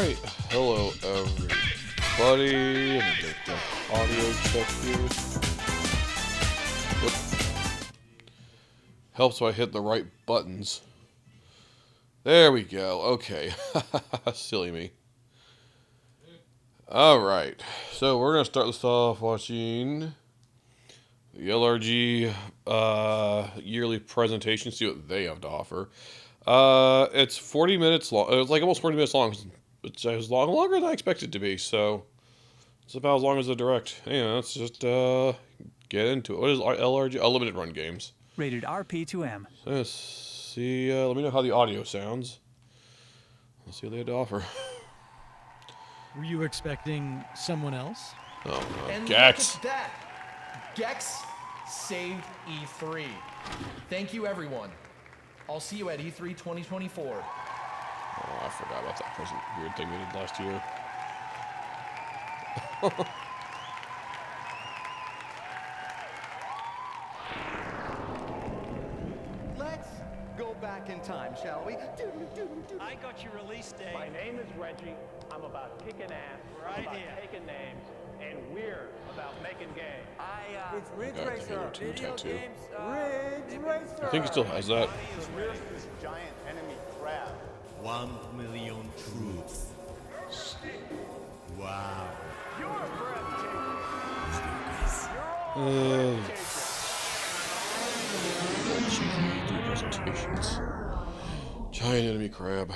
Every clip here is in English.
Alright, hello everybody. Let me get the audio check here. Whoop. Helps so I hit the right buttons. There we go. Okay. Silly me. Alright, so we're going to start this off watching the LRG yearly presentation, see what they have to offer. It's 40 minutes long. It's like almost 40 minutes long. It's longer than I expected it to be, so it's about as long as the direct. Yeah, let's just get into it. What is LRG? Limited run games. Rated RP2M. So let's see. Let me know how the audio sounds. Let's see what they had to offer. Were you expecting someone else? Oh, And Gex. look at that. Gex saved E3. Thank you, everyone. I'll see you at E3 2024. Oh, I forgot about that present weird thing we did last year. Let's go back in time, shall we? I got your release date. My name is Reggie. I'm about kicking ass, Right about here. taking names, and we're about making game. It's Ridge Got the Racer. Halo 2 tattoo. Ridge Racer. I think he still has that. So where's this giant enemy crab? 1 million troops. Wow. You're breathtaking. Cheesy presentations. Giant enemy crab.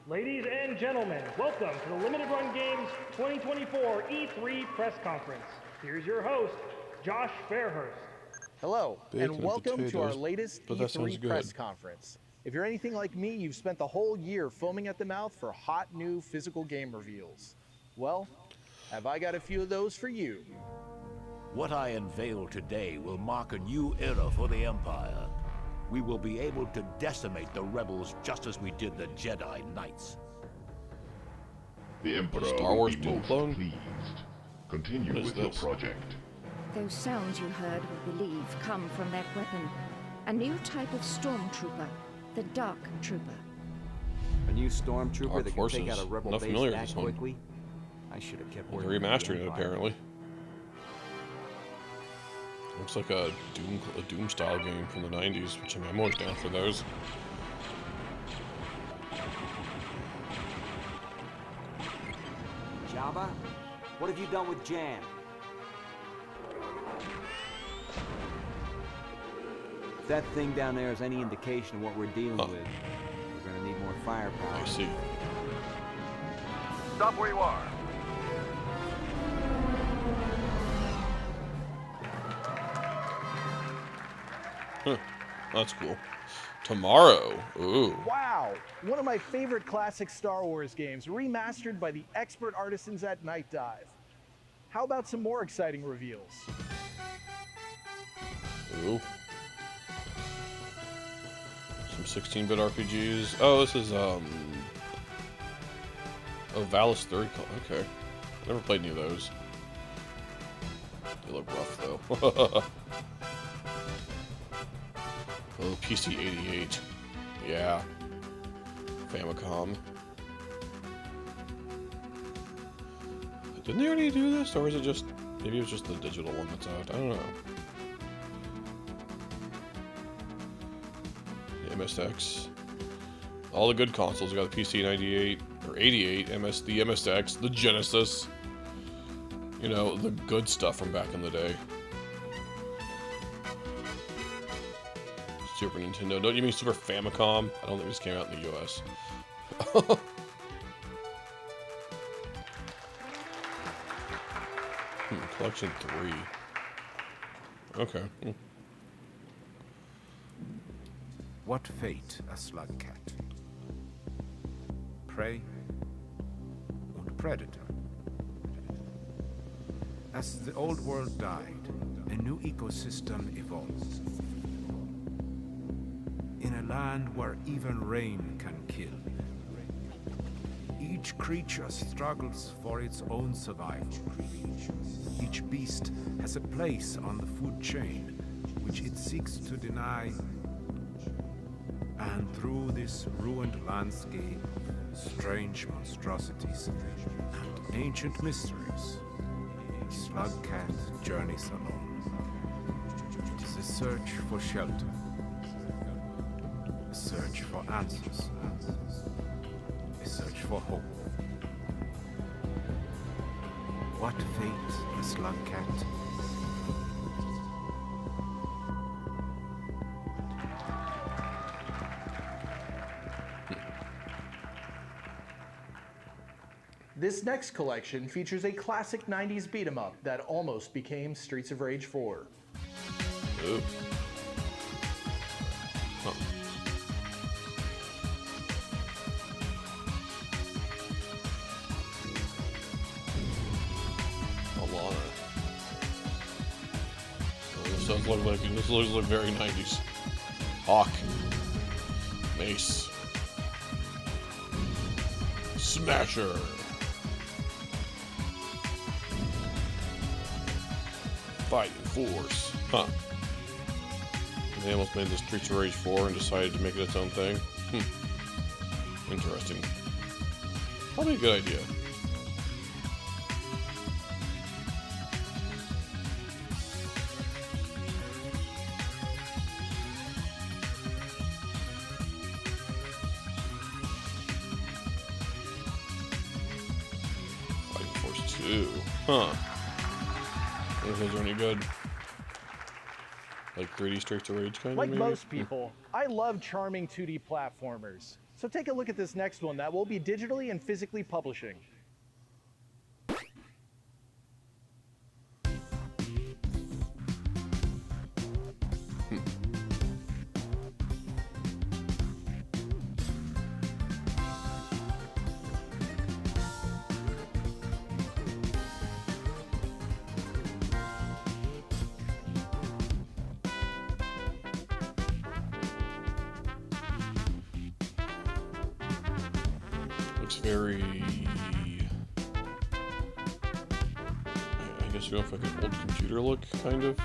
Ladies and gentlemen, welcome to the Limited Run Games 2024 E3 press conference. Here's your host, Josh Fairhurst. Hello, Bacon and and welcome to our potatoes, latest but that sounds E3 press good. conference. If you're anything like me, you've spent the whole year foaming at the mouth for hot new physical game reveals. Well, have I got a few of those for you? What I unveil today will mark a new era for the Empire. We will be able to decimate the rebels just as we did the Jedi Knights. The Emperor Star will Wars be dual most clone? pleased. Continue What is with your this? project. Those sounds you heard, we believe, come from that weapon. A new type of stormtrooper, the Dark Trooper. A new stormtrooper Dark that can take out Forces. a rebel Not base familiar with that this one. quickly. I should have kept They're working. remastering it apparently. Looks like a Doom style game from the 90s, which I mean, I'm always down for those. Jabba, what have you done with Jan? If that thing down there is any indication of what we're dealing with, we're gonna need more firepower. I see. Stop where you are. Huh. That's cool. Tomorrow. Ooh. Wow, one of my favorite classic Star Wars games, remastered by the expert artisans at Night Dive. How about some more exciting reveals? Ooh. Some 16-bit RPGs. Oh, this is Oh, Valis 30. Okay. Never played any of those. They look rough though. Oh, PC 88. Yeah. Famicom. Didn't they already do this, or is it just maybe it was just the digital one that's out? I don't know. The MSX. All the good consoles. We got the PC 98 or 88, the MSX, the Genesis. You know, the good stuff from back in the day. Super Nintendo. Don't you mean Super Famicom? I don't think this came out in the US. Collection 3. Okay. What fate a slug cat? Prey or predator? As the old world died, a new ecosystem evolved. In a land where even rain can kill, each creature struggles for its own survival. Each beast has a place on the food chain, which it seeks to deny And through this ruined landscape, strange monstrosities, and ancient mysteries, the Slug Cat journeys alone. It is a search for shelter, a search for answers, a search for hope. What fate the Slug Cat? This next collection features a classic 90s beat 'em up that almost became Streets of Rage 4. Ooh. Huh. Alana. Oh, this looks like very 90s. Hawk. Mace. Smasher. Fighting Force. Huh. They almost made this Streets of Rage 4 and decided to make it its own thing. Interesting. Probably a good idea. Fighting Force 2. Huh. If those are any good. Like 3D Streets of Rage kind of Like maybe? most people, I love charming 2D platformers. So take a look at this next one that we'll be digitally and physically publishing. Looks very... I guess you're going for like an old computer look, kind of.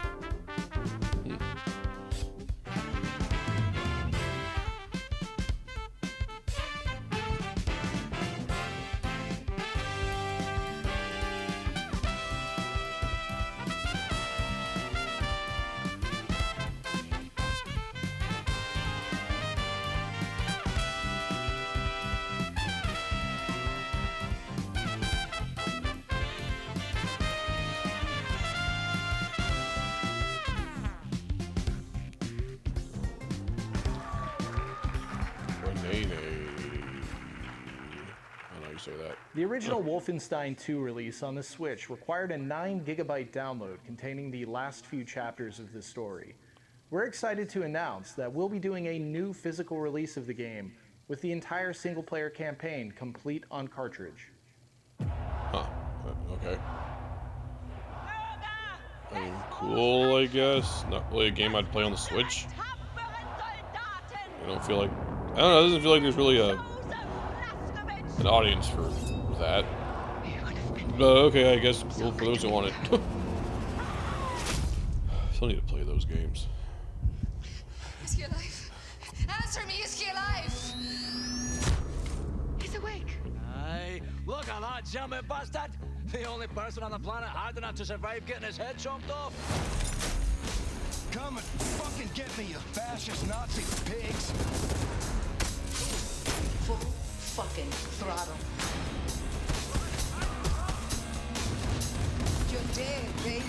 The original Wolfenstein 2 release on the Switch required a 9 GB download containing the last few chapters of the story. We're excited to announce that we'll be doing a new physical release of the game with the entire single-player campaign complete on cartridge. Huh. Okay. I mean, cool, I guess. Not really a game I'd play on the Switch. I don't feel like... I don't know, it doesn't feel like there's really an audience for that. But okay, I guess cool for those who want it. Still need to play those games. Is he alive? Answer me, is he alive? He's awake. Hey, look at that jumping bastard! The only person on the planet hard enough to survive getting his head chopped off. Come and fucking get me, you fascist Nazi pigs! Full fucking throttle. You're dead, babe.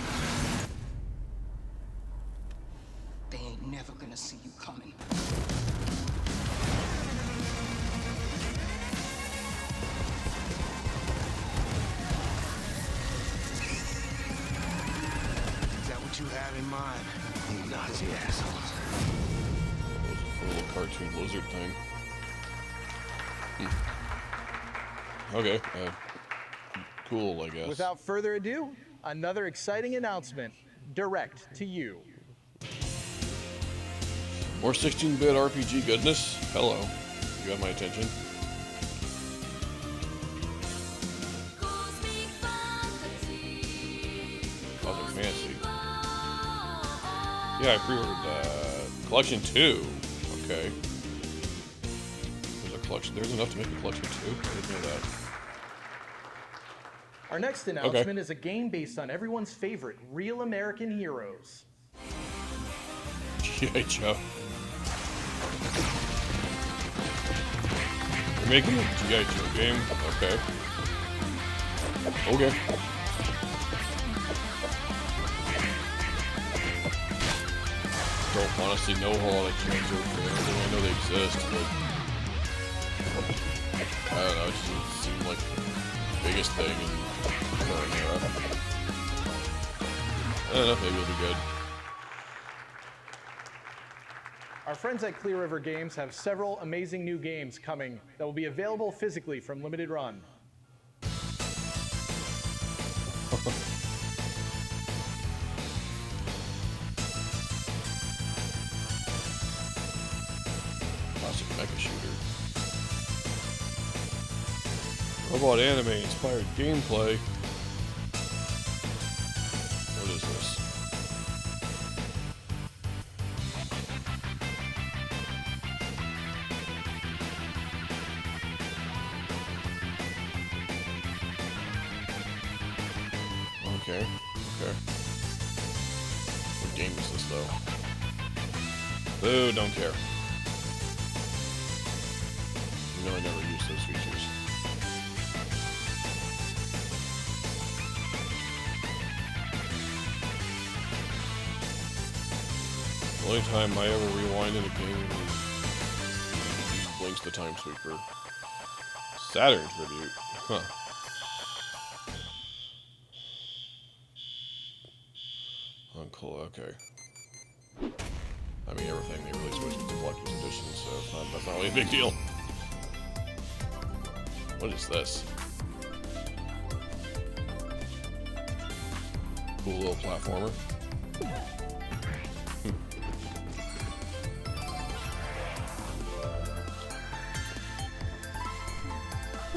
They ain't never gonna see you coming. Is that what you had in mind, you Nazi assholes? A little cartoon lizard thing. Okay, cool, I guess. Without further ado, another exciting announcement, direct to you. More 16-bit RPG goodness? Hello. You got my attention. Cosmic Fantasy. Yeah, I pre-ordered Collection 2. Okay. collection. There's enough to make a collection too. I didn't know that. Our next announcement is a game based on everyone's favorite real American heroes. G.I. Joe. You're making a G.I. Joe game? Okay. Okay. Don't honestly know a whole lot of G.I. Joe fans. I know they exist, but I don't know, it just doesn't seem like the biggest thing in the current era. I don't know if maybe it'll be good. Our friends at Clear River Games have several amazing new games coming that will be available physically from Limited Run. Classic mecha shooter. Robot anime inspired gameplay. What is this? Okay, okay. What game is this though? Boo, don't care. No, I never use those features. The only time I ever rewind in a game is Blinks the Time Sweeper. Saturn Tribute. Huh. Uncle, okay. I mean, everything they really switched to Collector's Edition, so that's not really a big deal. What is this? Cool little platformer.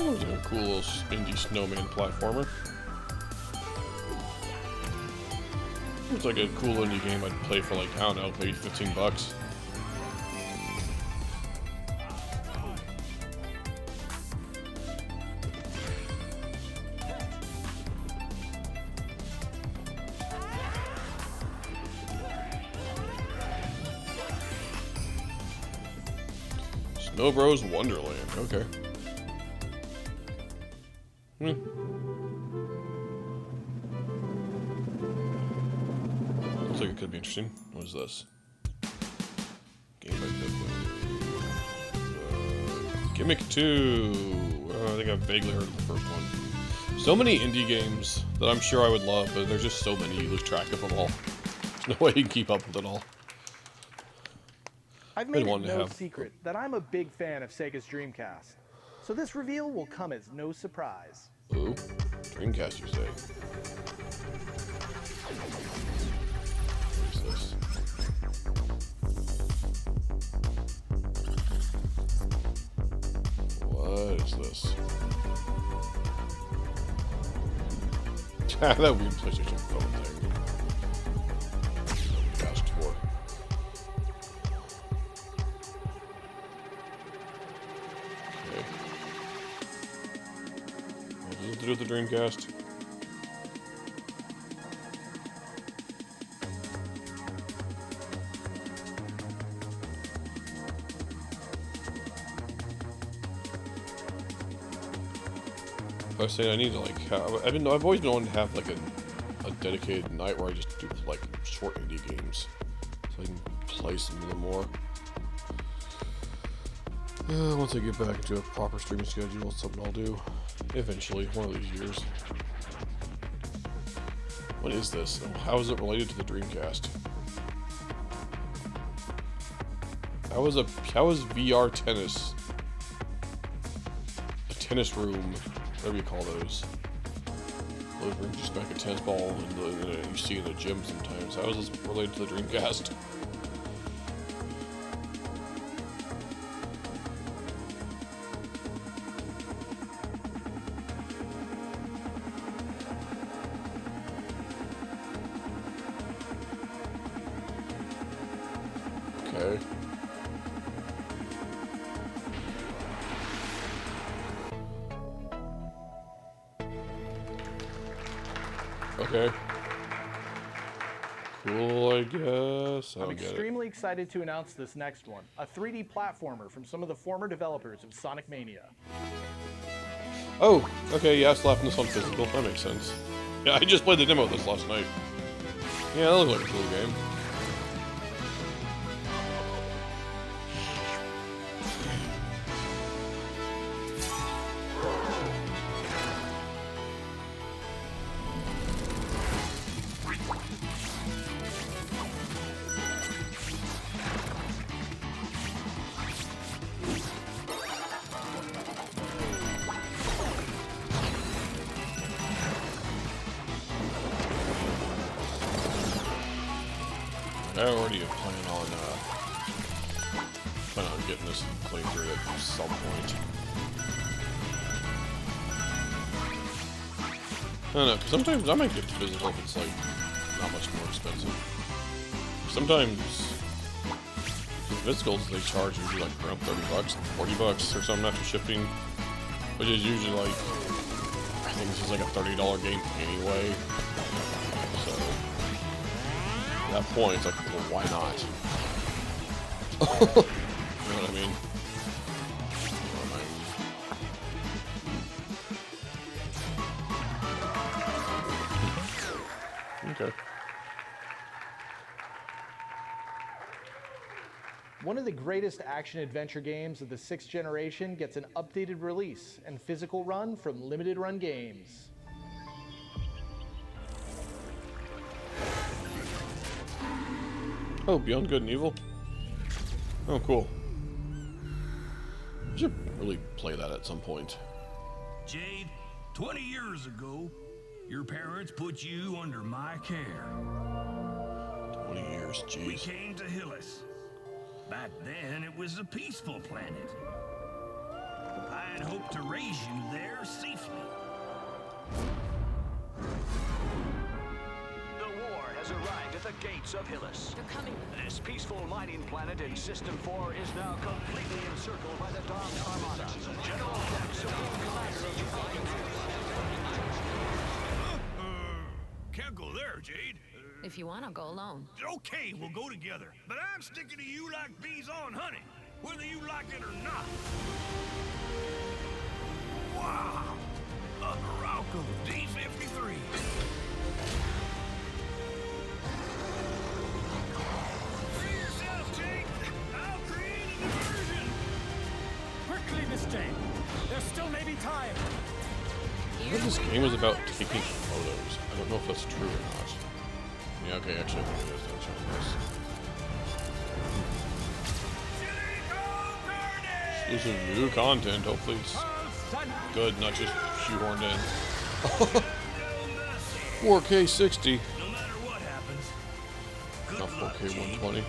Oh, it's a cool little indie snowman platformer. It's like a cool indie game I'd play for like, I don't know, maybe $15. Snow Bros Wonderland, okay. Looks like it could be interesting. What is this? Game by Bitcoin. Gimmick 2. I think I've vaguely heard of the first one. So many indie games that I'm sure I would love, but there's just so many you lose track of them all. There's no way you can keep up with it all. I've made it no secret that I'm a big fan of Sega's Dreamcast, so this reveal will come as no surprise. Ooh, Dreamcast, you say? What is this? What is this? That weird PlayStation phone thing. Dreamcast 4. Okay. What does it do with the Dreamcast? I was saying I need to like have, I've always been wanting to have like a dedicated night where I just do like short indie games so I can play some of them more. Once I get back into a proper streaming schedule, it's something I'll do eventually, one of these years. What is this? How is it related to the Dreamcast? How is VR tennis? A tennis room, whatever you call those. Those rooms just back a tennis ball and you see in the gym sometimes. How is this related to the Dreamcast? Okay. Okay. Cool, I guess. I'm extremely excited to announce this next one, a 3D platformer from some of the former developers of Sonic Mania. Oh, okay, yeah, slapping this on physical. That makes sense. Yeah, I just played the demo of this last night. Yeah, that looks like a cool game. I already plan on getting this clean through at some point. I don't know, 'cause sometimes I might get the physical if it's like not much more expensive. Sometimes the physicals they charge usually like around $30, $40 or something after shipping, which is usually like I think this is like a $30 game anyway. So at that point, it's like, well, why not? You know what I mean? Okay. One of the greatest action-adventure games of the 6th generation gets an updated release and physical run from Limited Run Games. Oh, Beyond Good and Evil? Oh, cool. I should really play that at some point. Jade, 20 years ago, your parents put you under my care. 20 years, jeez. We came to Hillis. Back then, it was a peaceful planet. I had hoped to raise you there safely. The war has arrived at the gates of Hillis. They're coming. This peaceful mining planet in System 4 is now completely encircled by the Dark Armada. General Dex, Supreme Commander of the Can't go there, Jade. If you want to go alone. Okay, we'll go together. But I'm sticking to you like bees on honey, whether you like it or not. Wow! A Arauco D-53. Free yourself, Jade. I'll create a diversion. Quickly, Miss Jade. There still may be time. I think this game is about taking photos. I don't know if that's true or not. Yeah, okay, actually, I think it is. Don't show this. Exclusive new content. Hopefully it's good, not just shoehorned in. 4K 60. Not 4K 120.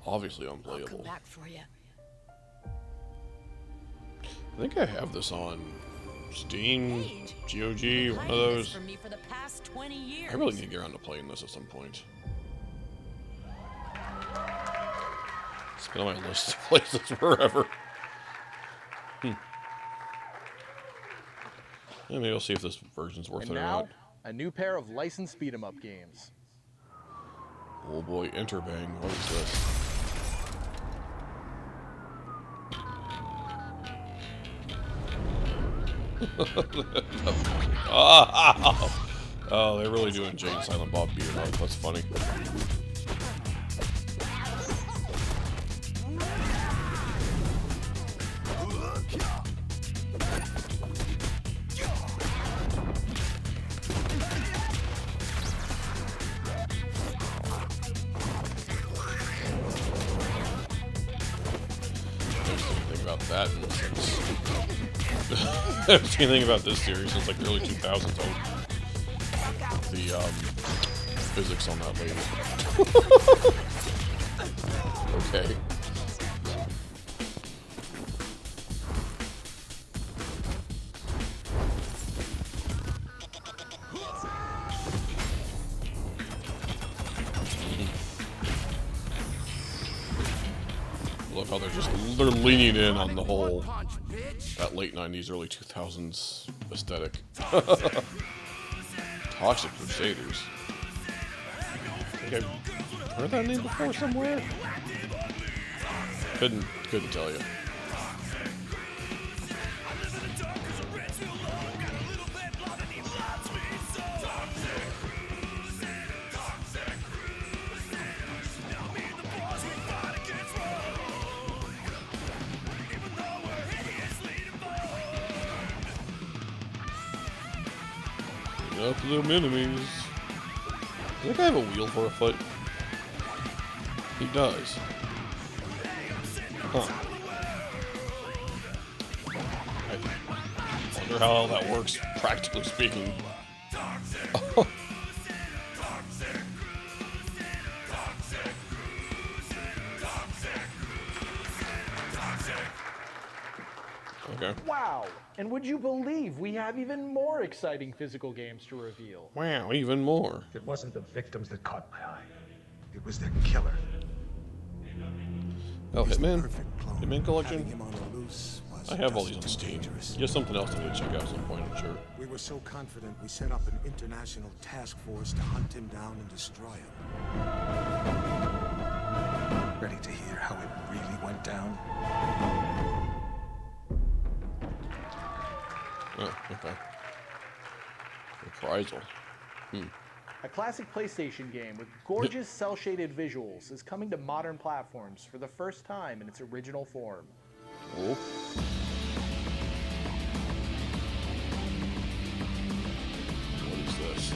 Obviously unplayable. Back for you. I think I have this on Steam, GOG, one of those. For me for the past 20 years. I really need to get around to playing this at some point. It's been on my list of places forever. Yeah, maybe I'll see if this version's worth And it or now, not. a new pair of licensed beat-em-up games. Oh boy, Interbang. What is this? Oh, they're really doing Jay and Silent Bob beat 'em up. That's funny. Think about that in a sense. I haven't seen anything about this series since like the early 2000s. The physics on that lady. Okay. Love how they're leaning in on the whole that late 90s, early 2000s aesthetic. Toxic Crusaders. I think I've heard that name before somewhere. Couldn't tell you. Up to them enemies. Does that guy have a wheel for a foot? He does. Huh. I wonder how that works, practically speaking. Okay. Wow! And would you believe we have even more exciting physical games to reveal? Wow, even more. It wasn't the victims that caught my eye. It was their killer. Oh, Hitman? Hitman Collection? I have all these on Steam. Just something else I need to check out at some point, I'm sure. We were so confident we set up an international task force to hunt him down and destroy him. Ready to hear how it really went down? Oh, okay. Reprisal. A classic PlayStation game with gorgeous cel-shaded visuals is coming to modern platforms for the first time in its original form. Oh. What is this?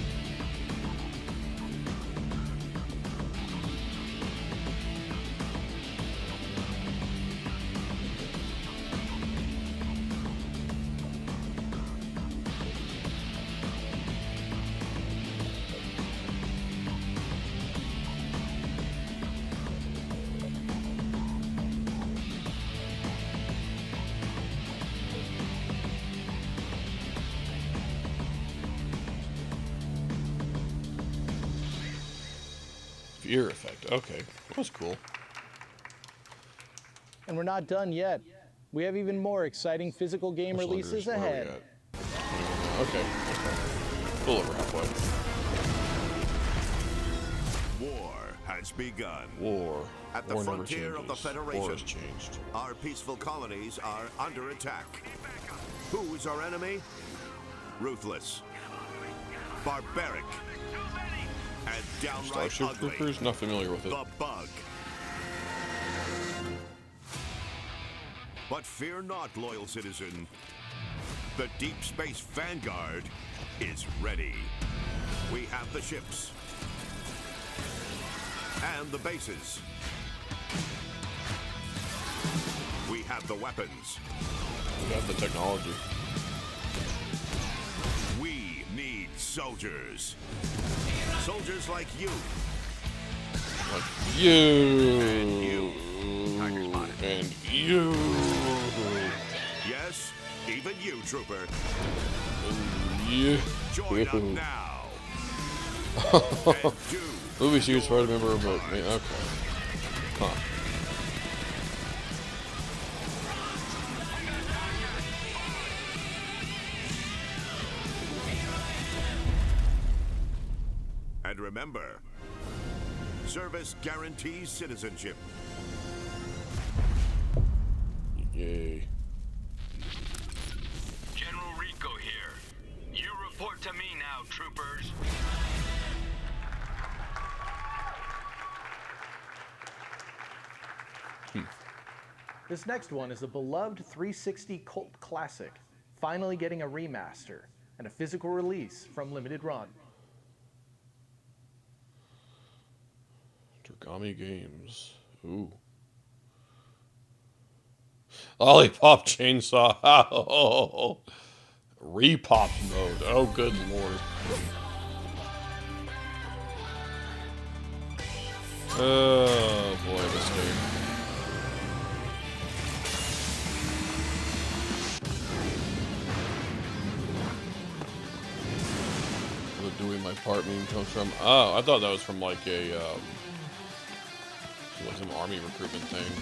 Fear effect. Okay, that was cool. And we're not done yet. We have even more exciting physical game releases ahead. Okay. Full over halfway. War has begun. War. At the War never frontier of the changes. War Federation, has changed. our peaceful colonies are under attack. Who's our enemy? Ruthless, barbaric, and downright Starship ugly. Troopers? Not familiar with it. The Bug. But fear not, loyal citizen. The Deep Space Vanguard is ready. We have the ships and the bases. We have the weapons. We have the technology. We need soldiers. Soldiers like you. Like you. And you. And you. Yes, even you, Trooper. Yeah. Join up now. Movie series for a member of both. Okay. Huh. And remember, service guarantees citizenship. Yay. General Rico here. You report to me now, troopers. This next one is a beloved 360 cult classic, finally getting a remaster and a physical release from Limited Run. Tergami Games. Ooh. Lollipop Chainsaw. Oh. Repop mode. Oh, good lord. Oh boy, this game. Where doing my part meme comes from. Oh, I thought that was from like a like some army recruitment thing.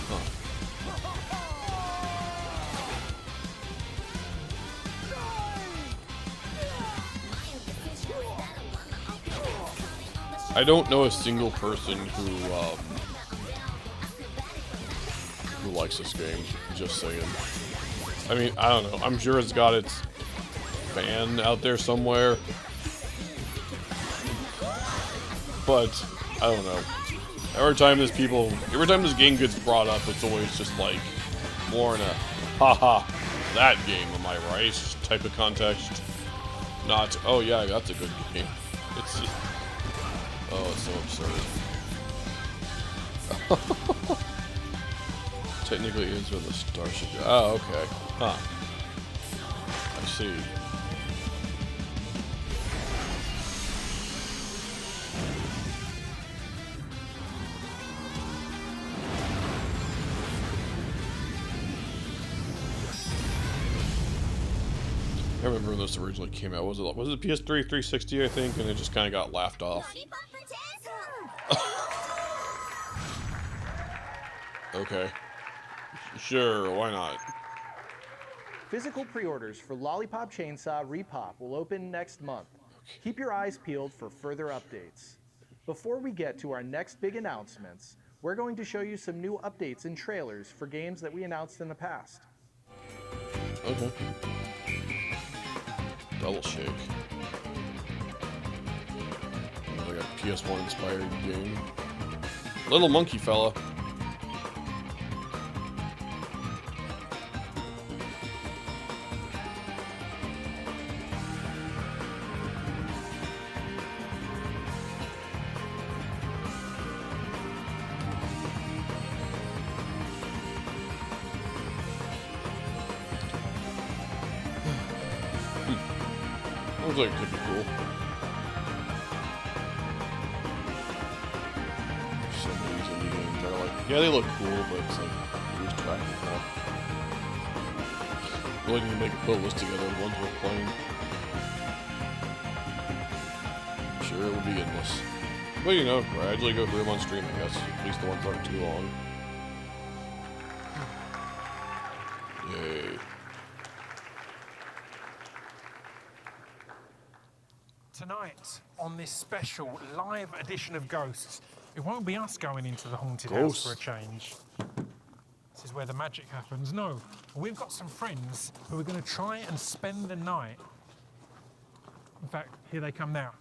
Huh. I don't know a single person who likes this game. Just saying. I mean, I don't know. I'm sure it's got its fan out there somewhere. But I don't know. Every time this game gets brought up, it's always just like more in a haha that game, am I right? Type of context. Not, oh yeah, that's a good game. It's just, oh, it's so absurd. Technically, it is with the Starship. Oh, okay. Huh. I see. I remember when this originally came out. Was it PS3 360, I think, and it just kind of got laughed off. Okay. Sure, why not? Physical pre-orders for Lollipop Chainsaw Repop will open next month. Keep your eyes peeled for further updates. Before we get to our next big announcements, we're going to show you some new updates and trailers for games that we announced in the past. Okay. Double Shake. Like a PS1 inspired game. Little monkey fella. Looks like it could be cool. Some of these indie games are like, yeah, they look cool, but it's like, who's tracking that? Really need to make a put list together of ones we're playing. I'm sure it will be endless. But you know, gradually go through them on stream, I guess. At least the ones aren't too long. Yay. Tonight, on this special live edition of Ghosts, it won't be us going into the haunted house for a change. This is where the magic happens. No, we've got some friends who are going to try and spend the night. In fact, here they come now.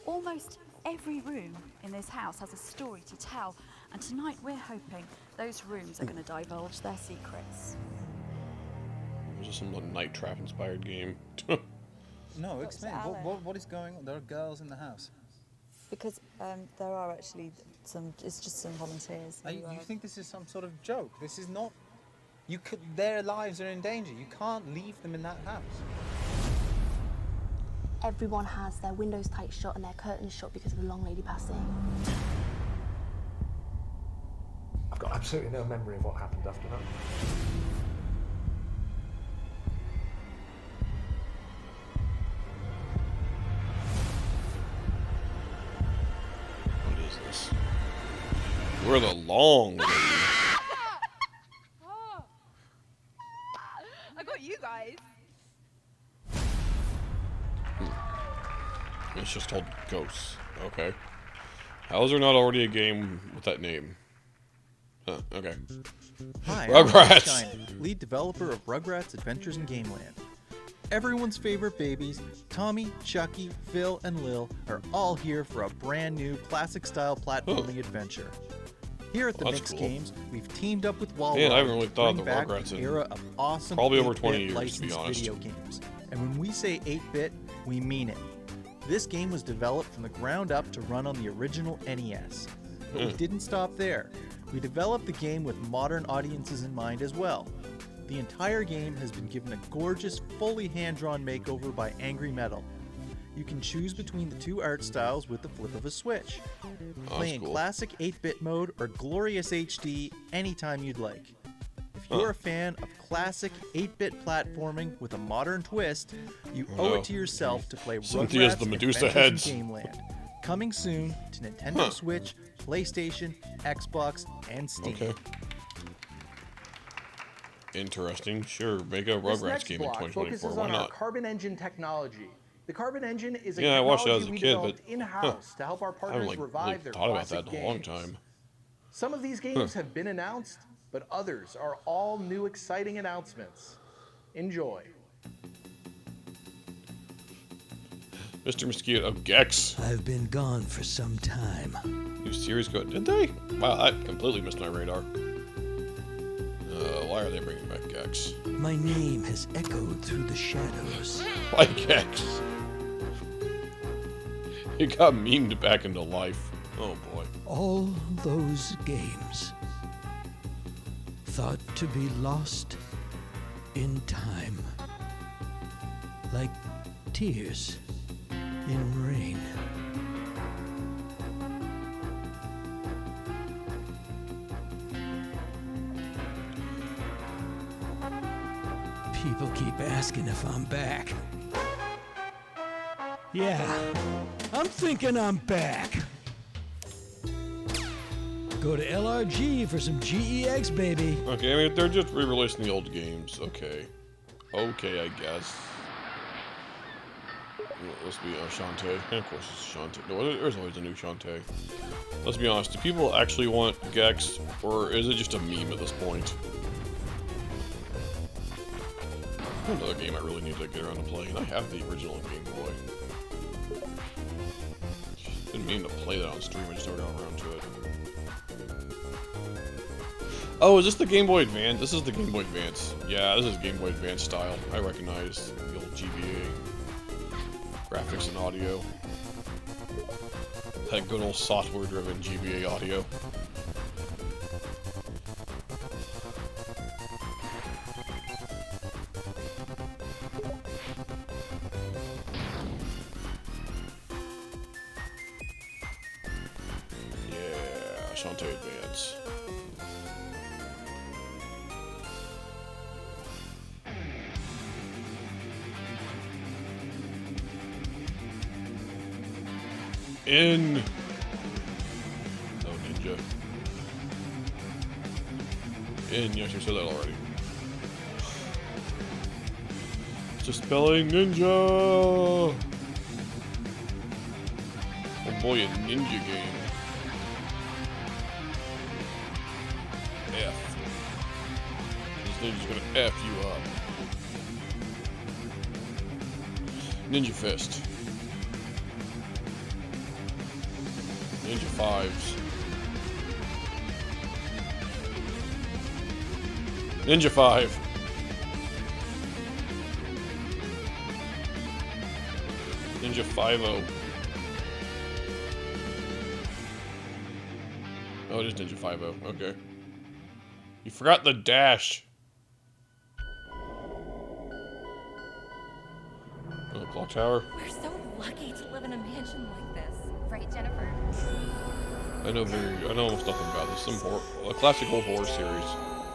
Almost every room in this house has a story to tell, and tonight we're hoping those rooms are going to divulge their secrets. This is some Night Trap inspired game. No, explain. What is going on? There are girls in the house. Because there are actually it's just some volunteers. You think this is some sort of joke? This is not. Their lives are in danger. You can't leave them in that house. Everyone has their windows tight shut and their curtains shut because of the long lady passing. I've got absolutely no memory of what happened after that. We're the long lady. I got you guys. It's just called Ghosts. Okay. How is there not already a game with that name? Huh, okay. Hi, Rugrats! I'm Shine, lead developer of Rugrats Adventures in Gameland. Everyone's favorite babies, Tommy, Chucky, Phil, and Lil, are all here for a brand new classic-style platforming adventure. Here at the Mix Games, we've teamed up with Walmart Man, I haven't really thought of to the bring back Rugrats an in era of awesome probably over 8-bit 20 years, to be licensed honest. video games. And when we say 8-bit, we mean it. This game was developed from the ground up to run on the original NES. But we didn't stop there. We developed the game with modern audiences in mind as well. The entire game has been given a gorgeous, fully hand-drawn makeover by Angry Metal. You can choose between the two art styles with the flip of a switch. Play in classic 8-bit mode or glorious HD anytime you'd like. If you're a fan of classic 8-bit platforming with a modern twist, you owe it to yourself to play Cynthia's Rugrats the Medusa Adventures heads. in Gameland. Coming soon to Nintendo Switch, PlayStation, Xbox, and Steam. Okay. Interesting. Sure, make a This Rugrats next game in block 2024. focuses Why on our not? Carbon Engine technology. The Carbon Engine is a Yeah, I watched technology that as a we kid, developed but in-house to help our I partners haven't really revive their thought about classic that in a long games. time. Some of these games have been announced, but others are all new exciting announcements. Enjoy. Mr. Mosquito, Gex. I've been gone for some time. New series go. Did they? Wow, that completely missed my radar. Why are they bringing back Gex? My name has echoed through the shadows. Why Gex? He got memed back into life. Oh boy. All those games, thought to be lost in time, like tears in rain. People keep asking if I'm back. Yeah, I'm thinking I'm back. Go to LRG for some GEX, baby. Okay, I mean, they're just re-releasing the old games. Okay. Okay, I guess. Let's be Shantae. And of course it's Shantae. No, there's always a new Shantae. Let's be honest, do people actually want Gex, or is it just a meme at this point? Another game I really need to get around to playing. I have the original Game Boy. Didn't mean to play that on stream, I just never got around to it. Oh, is this the Game Boy Advance? This is the Game Boy Advance. Yeah, this is Game Boy Advance style. I recognize the old GBA graphics and audio. That good old software-driven GBA audio. Yeah, Shantae Advance. In. Oh, Ninja. In, yes, you said that already. Just spelling Ninja! Oh boy, a ninja game. F. This ninja's gonna F you up. Ninja Fist. Ninja Fives. Ninja 5. Ninja 5-0. Oh, it is Ninja 5-0. Okay. You forgot the dash. Oh, clock tower. We're so lucky to live in a mansion like this. Right, Jennifer? I know almost nothing about this. Some a classic old horror series.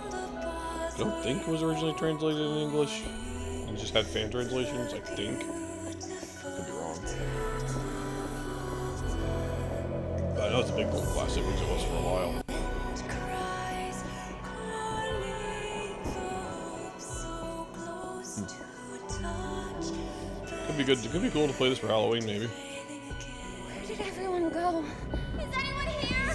I don't think it was originally translated in English. And just had fan translations, I think. Could be wrong. But I know it's a big old classic because it was for a while. Could be good. It could be cool to play this for Halloween, maybe. Where did everyone go? Is anyone here?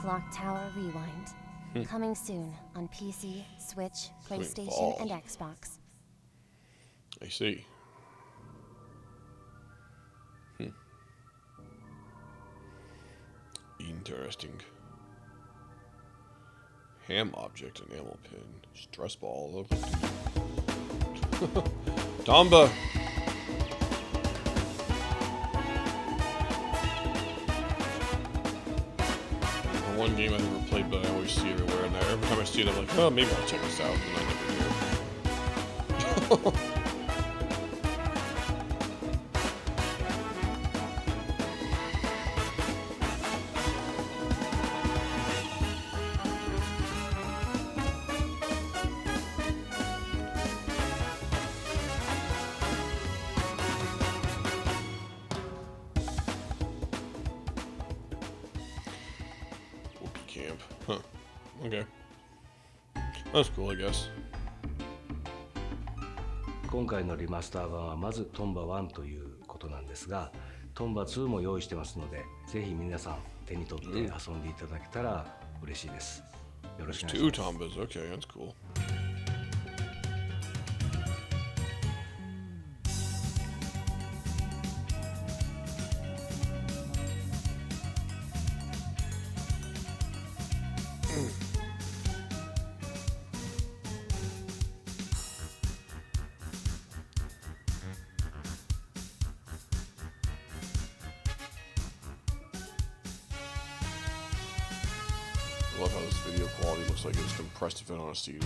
Clock Tower Rewind. Coming soon on PC, Switch, PlayStation, fall. and Xbox. I see. Interesting. Ham object, enamel pin, stress ball. Tomba. One game I've never played, but I always see it everywhere. And every time I see it, I'm like, oh, maybe I'll check this out. And I never do. Camp. Huh. Okay. That's cool, I guess. 今回のリマスター版はまずトンバ1ということなんですが、トンバ2も用意してますので、ぜひ皆さん手に取って遊んでいただけたら嬉しいです。よろしくお願いします。Two Tombas, okay, that's cool. I love how this video quality looks like it's compressed to fit on a CD.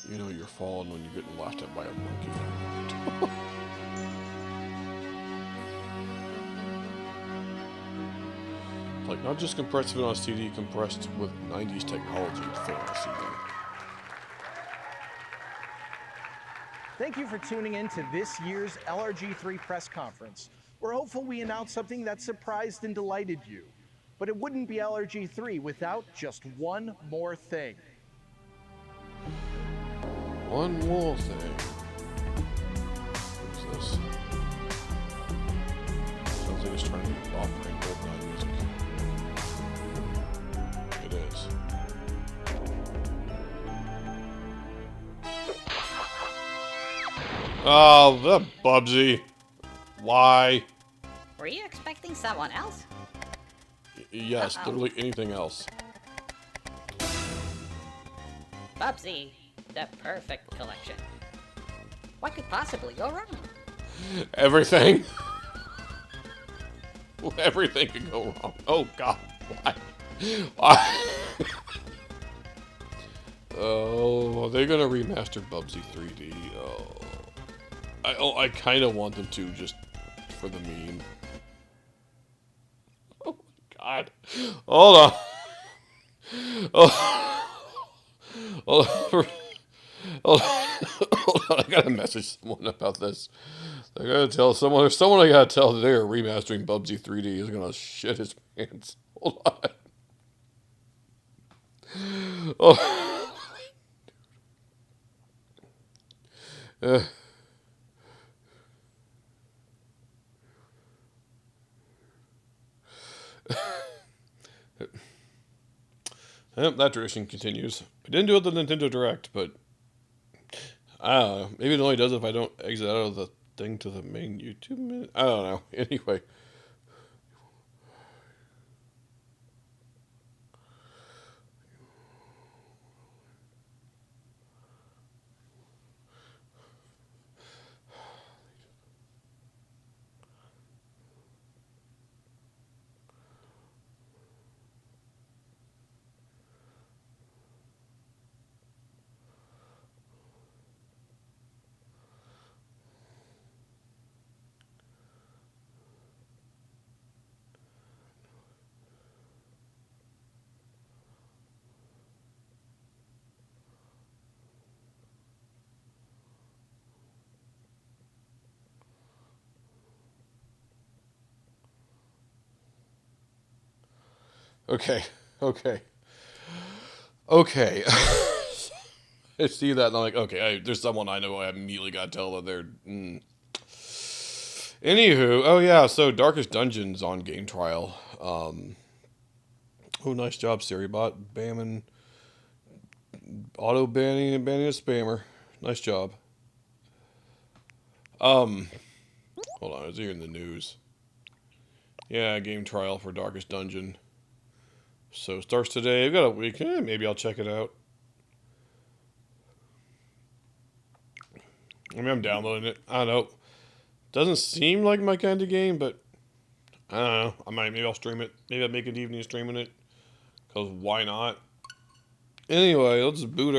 You know you're falling when you're getting laughed at by a monkey. Like, not just compressed to fit on a CD, compressed with 90s technology to fit on a CD. Thank you for tuning in to this year's LRG3 press conference. We're hopeful we announce something that surprised and delighted you. But it wouldn't be LRG3 without just one more thing. One more thing. What's this? Sounds like it's trying to be offering GoldenEye music. It is. Oh, the Bubsy. Why? Were you expecting someone else? Yes, literally anything else. Bubsy, the perfect collection. What could possibly go wrong? Everything. Everything could go wrong. Oh God, why? Why? Oh, they're gonna remaster Bubsy 3D. Oh, I kind of want them to, just for the meme. Oh God, hold on. Oh, hold on. Hold on. I gotta message someone about this. I gotta tell someone. There's someone I gotta tell that they're remastering Bubsy 3D is gonna shit his pants. Hold on. Oh. That tradition continues. I didn't do it at the Nintendo Direct, but I don't know. Maybe it only does it if I don't exit out of the thing to the main YouTube minute. I don't know. Anyway. Okay. I see that and I'm like, okay, there's someone I know I immediately got to tell that they're... Anywho, oh yeah, so Darkest Dungeon's on game trial. Oh, nice job, Seribot. Bamming, auto banning and banning a spammer. Nice job. Hold on, it's here in the news. Yeah, game trial for Darkest Dungeon. So starts today. I've got a week. Maybe I'll check it out. I mean, I'm downloading it. I don't know. Doesn't seem like my kind of game, but I don't know. Maybe I'll stream it. Maybe I'll make an evening streaming it. Cause why not? Anyway, let's boot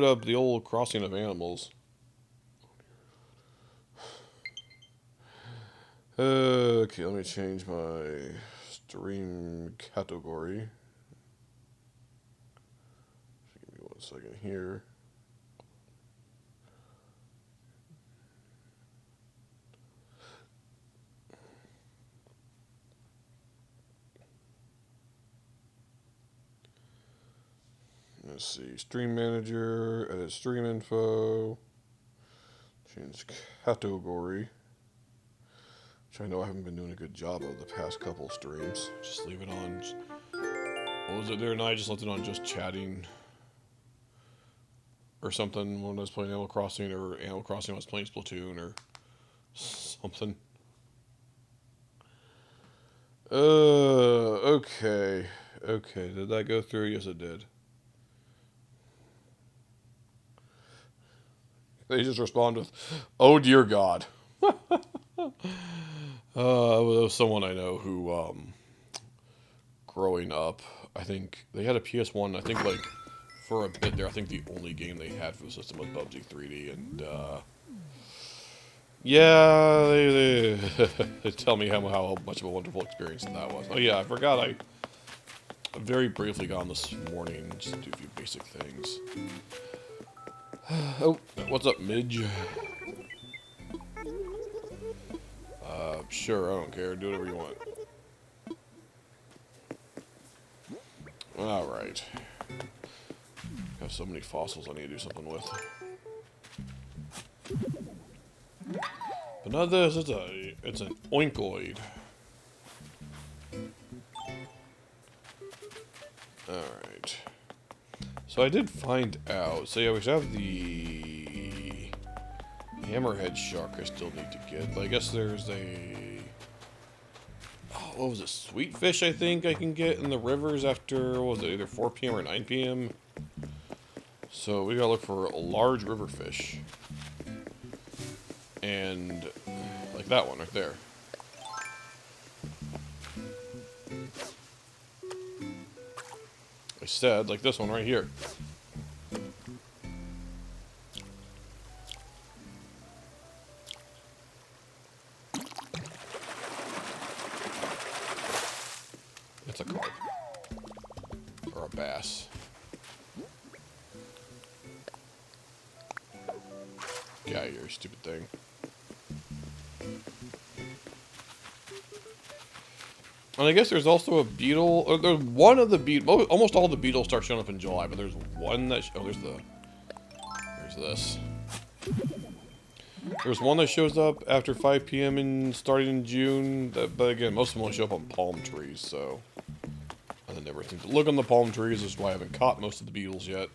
up the old Crossing of Animals. Okay, let me change my stream category. Give me 1 second here. Let's see, stream manager, edit stream info, change category, which I know I haven't been doing a good job of the past couple streams. Just leave it on, what was it there? And I just left it on just chatting or something when I was playing Animal Crossing, or Animal Crossing when I was playing Splatoon or something. Okay, did that go through? Yes, it did. They just respond with, "Oh dear God." It was someone I know who, growing up, I think they had a PS1. I think like for a bit there, I think the only game they had for the system was PUBG 3D, and yeah, they tell me how much of a wonderful experience that was. Oh yeah, I forgot. I very briefly got on this morning just to do a few basic things. Oh, what's up, Midge? Sure, I don't care. Do whatever you want. Alright. Got so many fossils I need to do something with. But not this, it's an oinkoid. Alright. So I did find out. So yeah, we have the hammerhead shark I still need to get. I guess there's a... Oh, what was it? Sweet fish, I think I can get in the rivers after, what was it, either 4 p.m. or 9 p.m.? So we gotta look for a large river fish. And like that one right there. I said, like this one right here. It's a carp. Or a bass. Get out of here, stupid thing. And I guess there's also a beetle, or there's one of the beetles, almost all the beetles start showing up in July, but there's one that, there's this. There's one that shows up after 5 p.m. and starting in June, but again, most of them only show up on palm trees, so I never think to look on the palm trees, which is why I haven't caught most of the beetles yet.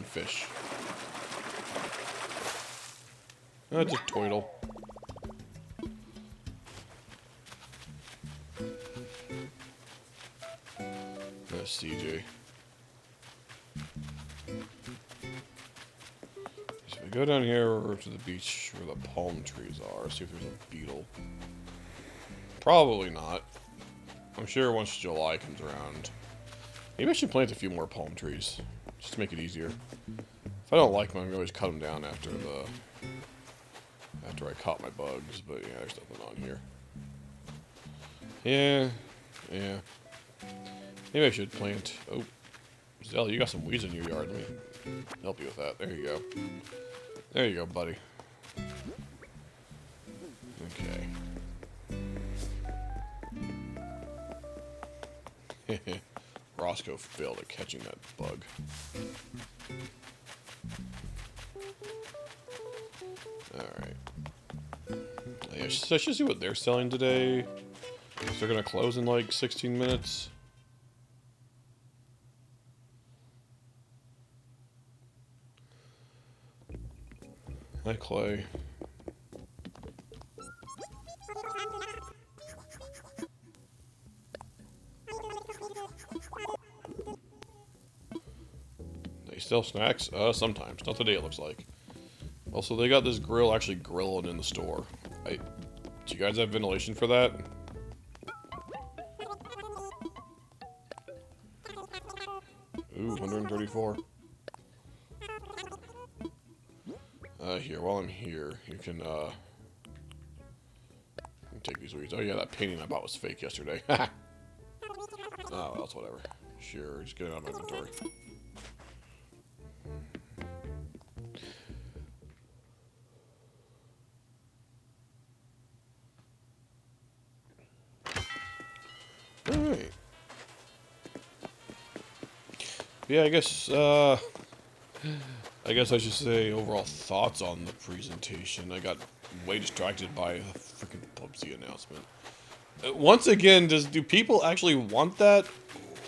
Fish. That's a turtle. That's CJ. So we go down here to the beach where the palm trees are, see if there's a beetle. Probably not. I'm sure once July comes around. Maybe I should plant a few more palm trees. Just to make it easier. If I don't like them, I can always cut them down after I caught my bugs. But yeah, there's nothing on here. Yeah. Maybe I should plant. Oh, Zell, you got some weeds in your yard. Let me help you with that. There you go. There you go, buddy. Roscoe failed at catching that bug. Alright. Yeah, I should see what they're selling today. They're gonna close in like 16 minutes. Hi, Clay. They sell snacks? Sometimes. Not today, it looks like. Also, they got this grill actually grilling in the store. Do you guys have ventilation for that? Ooh, 134. Here, while I'm here, you can take these weeds. Oh yeah, that painting I bought was fake yesterday. Oh, well, that's whatever. Sure, just get it out of my inventory. Alright. Yeah, I guess I should say overall thoughts on the presentation. I got way distracted by the freaking Bubsy announcement. Once again, do people actually want that?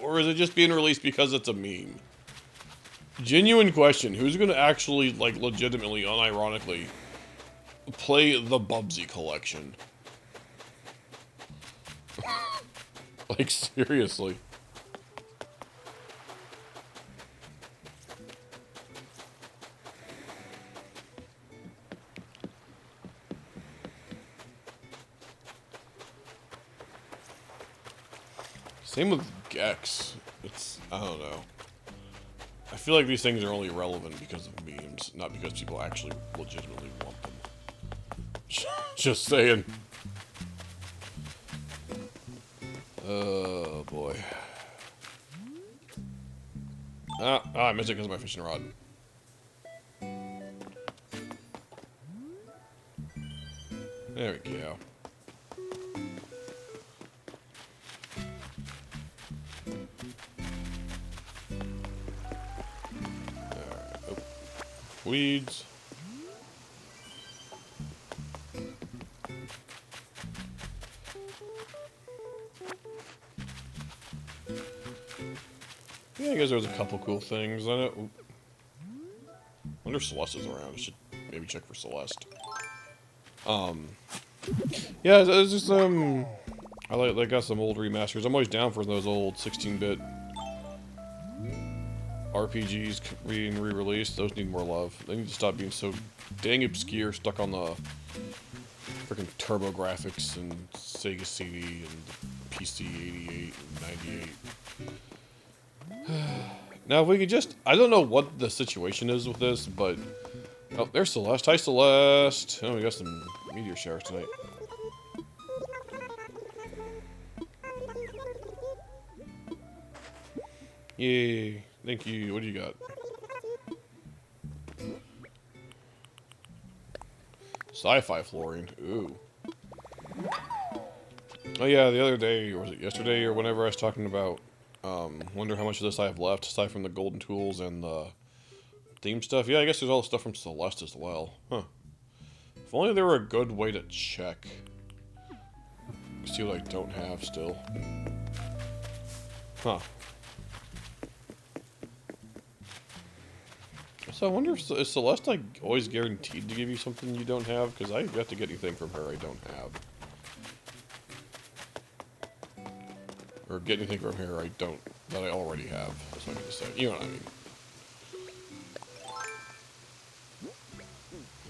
Or is it just being released because it's a meme? Genuine question. Who's going to actually, like, legitimately, unironically, play the Bubsy collection? Like, seriously. Same with Gex. I don't know. I feel like these things are only relevant because of memes, not because people actually legitimately want them. Just saying. Oh, boy. I missed it because of my fishing rod. There we go. Weeds. Yeah, I guess there was a couple cool things. I wonder if Celeste is around. I should maybe check for Celeste. Yeah, it's just I got some old remasters. I'm always down for those old 16-bit RPGs being re-released. Those need more love. They need to stop being so dang obscure, stuck on the freaking TurboGrafx and Sega CD and PC 88 and 98. Now, if we could just... I don't know what the situation is with this, but... Oh, there's Celeste. Hi, Celeste. Oh, we got some meteor showers tonight. Yay. Thank you. What do you got? Sci-fi flooring. Ooh. Oh yeah, the other day, or was it yesterday, or whenever I was talking about, wonder how much of this I have left, aside from the golden tools and the theme stuff. Yeah, I guess there's all the stuff from Celeste as well. Huh. If only there were a good way to check. See what I don't have still. Huh. So I wonder if is Celeste like always guaranteed to give you something you don't have? Because I got to get anything from her I don't have. Or get anything from her that I already have. That's what I mean to say. You know what I mean.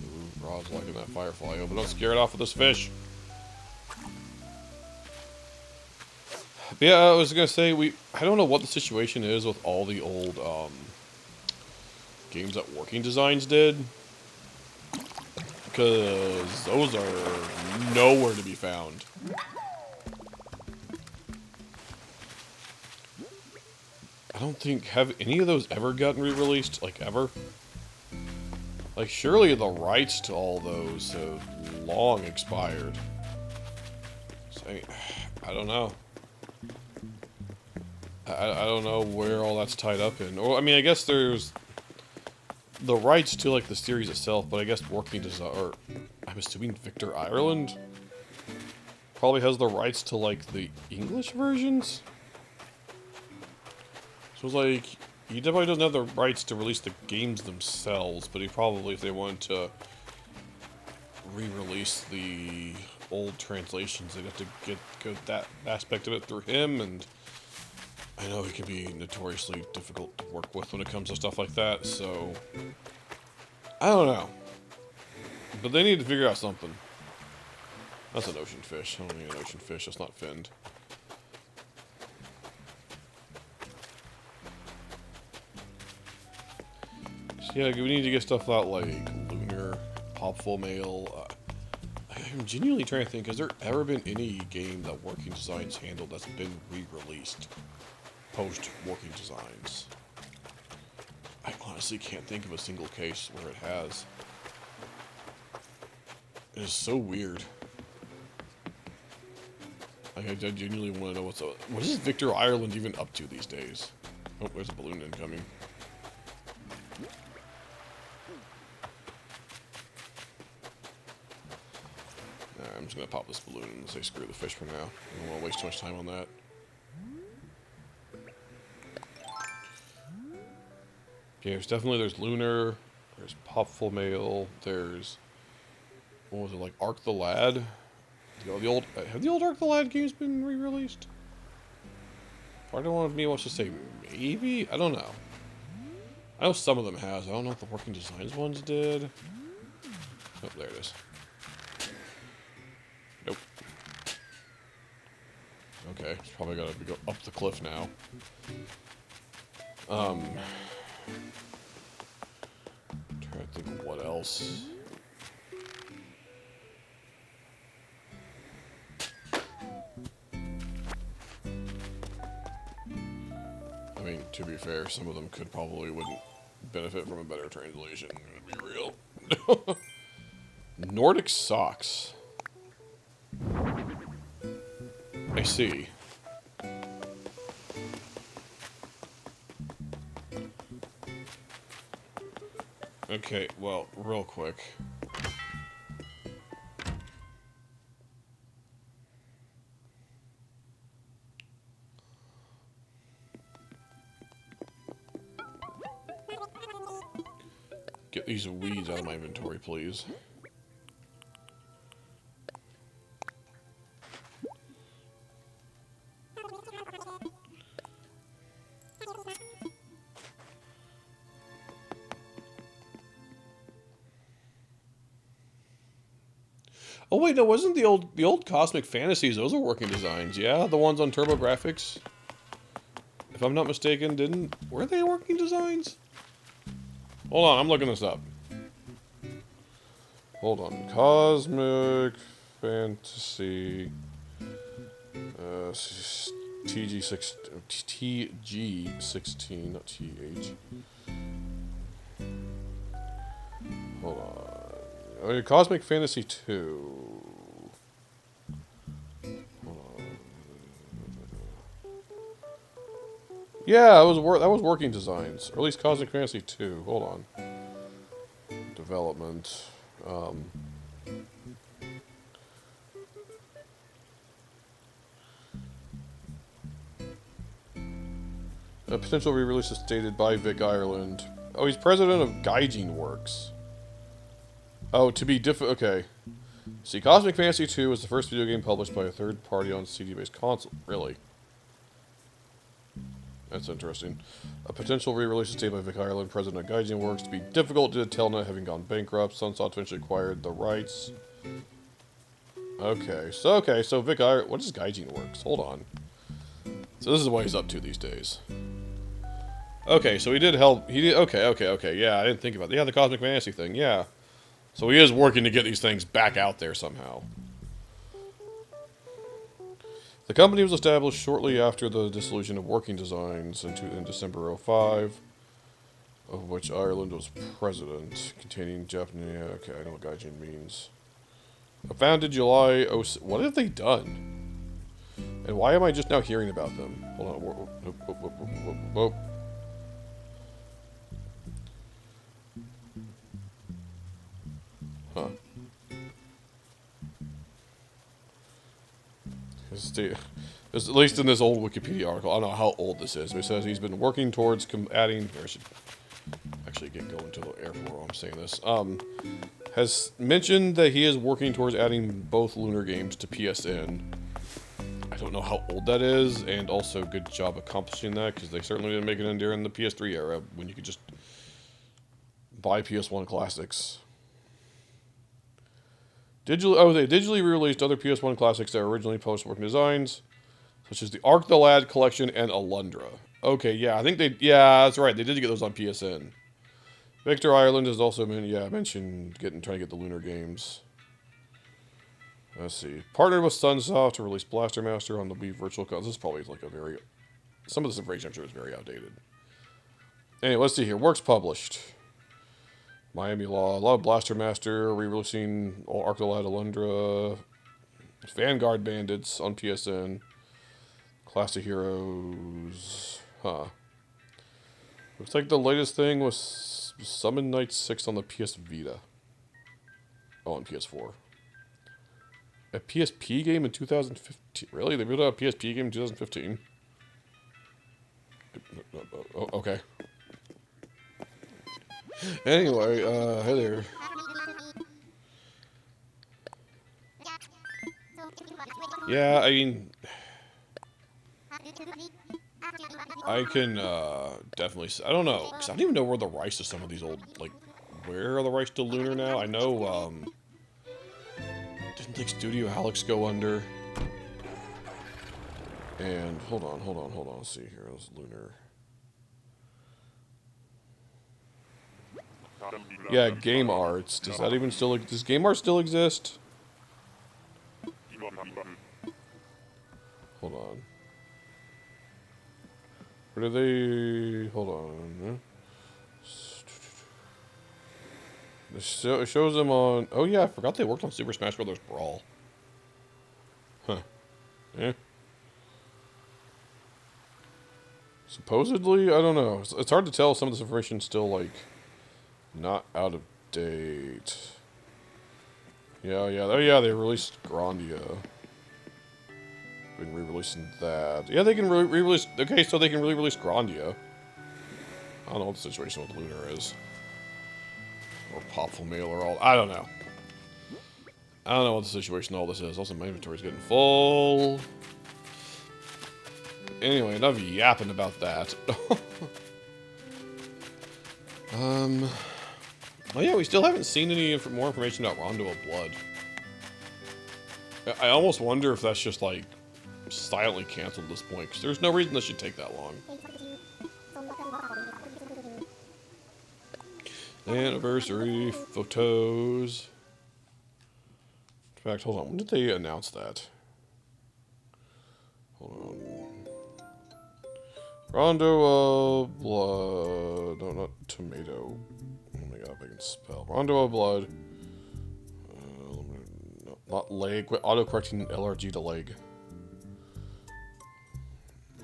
Ooh, Rod's liking that firefly. Oh, but don't scare it off with this fish. But yeah, I was gonna say I don't know what the situation is with all the old games that Working Designs did, because those are nowhere to be found. I don't think, have any of those ever gotten re-released, like ever? Like surely the rights to all those have long expired. So, I don't know. I don't know where all that's tied up in. Or I mean, I guess there's the rights to like the series itself, but I guess Working Design, or I'm assuming Victor Ireland probably has the rights to like the English versions. So it's like he definitely doesn't have the rights to release the games themselves, but he probably, if they wanted to re-release the old translations, they'd have to go that aspect of it through him, and I know he can be notoriously difficult to work with when it comes to stuff like that, so I don't know. But they need to figure out something. That's an ocean fish. I don't need an ocean fish, that's not finned. So yeah, we need to get stuff out like Lunar, Popful Mail. I'm genuinely trying to think, has there ever been any game that Working Designs handled that's been re-released post Working Designs? I honestly can't think of a single case where it has. It is so weird. I genuinely want to know what is Victor Ireland even up to these days? Oh, there's a balloon incoming. I'm just gonna pop this balloon and say screw the fish for now. I don't want to waste too much time on that. Okay, there's Lunar, there's Popful Mail, there's, what was it, like Ark the Lad? Have the old Ark the Lad games been re-released? Part of me wants to say maybe? I don't know. I know some of them has. I don't know if the Working Designs ones did. Oh, there it is. Nope. Okay, it's probably gotta go up the cliff now. Trying to think of what else. I mean, to be fair, some of them wouldn't benefit from a better translation, to be real. Nordic Socks. I see. Okay, well, real quick. Get these weeds out of my inventory, please. Oh wait, no, wasn't the old Cosmic Fantasies? Those are Working Designs, yeah. The ones on TurboGrafx, if I'm not mistaken, were they Working Designs? Hold on, I'm looking this up. Hold on, Cosmic Fantasy, TG16, not TH. Hold on. Oh, Cosmic Fantasy 2. Yeah, that was Working Designs, or at least Cosmic Fantasy 2. Hold on. Development. A potential re-release is stated by Vic Ireland. Oh, he's president of Gaijin Works. Oh, to be okay. See, Cosmic Fantasy 2 was the first video game published by a third party on CD-based console. Really? That's interesting. A potential re-release is stated by Vic Ireland, president of Gaijin Works, to be difficult due to Telnet having gone bankrupt. Sunsoft eventually acquired the rights. Okay, so Vic Ireland, what is Gaijin Works? Hold on. So this is what he's up to these days. Okay, so he did, okay, yeah, I didn't think about it. Yeah, the Cosmic Fantasy thing, yeah. So he is working to get these things back out there somehow. The company was established shortly after the dissolution of Working Designs in December 2005, of which Ireland was president, containing Japanese... Yeah, okay, I know what Gaijin means. Founded July 06... What have they done? And why am I just now hearing about them? Hold on. Whoa, whoa, whoa, whoa, whoa, whoa. Huh. At least in this old Wikipedia article, I don't know how old this is, but it says he's been working towards adding, or I should actually get going to the airport while I'm saying this, has mentioned that he is working towards adding both Lunar games to PSN. I don't know how old that is, and also good job accomplishing that, because they certainly didn't make it in during the PS3 era, when you could just buy PS1 classics. They digitally re-released other PS1 classics that were originally post-working designs, such as the Ark the Lad collection and Alundra. Okay, yeah, I think yeah, that's right, they did get those on PSN. Victor Ireland has also been, mentioned trying to get the Lunar games. Let's see. Partnered with Sunsoft to release Blaster Master on the Wii Virtual Console. This is probably like some of this information I'm sure is very outdated. Anyway, let's see here. Works published. Miami Law, Love Blaster Master, re-releasing Ark the Lad Alundra, Vanguard Bandits on PSN, Classic Heroes, Looks like the latest thing was Summon Night 6 on the PS Vita. Oh, on PS4. A PSP game in 2015? Really? They built out a PSP game in 2015? Oh, okay. Anyway, hey there. Yeah, I mean, I can definitely. I don't know, because I don't even know where the rights to some of these old, like, where are the rights to Lunar now? I know, didn't like Studio Alex go under? And hold on. Let's see here. Let's Lunar. Yeah, Game Arts. Does that even still? Does Game Arts still exist? Hold on. Where do they? Hold on. It shows them on. Oh yeah, I forgot they worked on Super Smash Bros. Brawl. Huh. Yeah. Supposedly, I don't know. It's hard to tell. Some of this information's still like not out of date. Yeah. Oh yeah, they released Grandia. Been re-releasing that. Yeah, they can re-release. Okay, so they can re-release Grandia. I don't know what the situation with Lunar is. Or Popful Mail or all. I don't know. I don't know what the situation all this is. Also, my inventory's getting full. Anyway, enough yapping about that. Oh yeah, we still haven't seen any more information about Rondo of Blood. I almost wonder if that's just like silently canceled at this point, because there's no reason this should take that long. Anniversary photos. In fact, hold on. When did they announce that? Hold on. Rondo of Blood. No, not tomato. Oh my god, if I can spell. Rondo of Blood. No, not leg. Auto-correcting LRG to leg.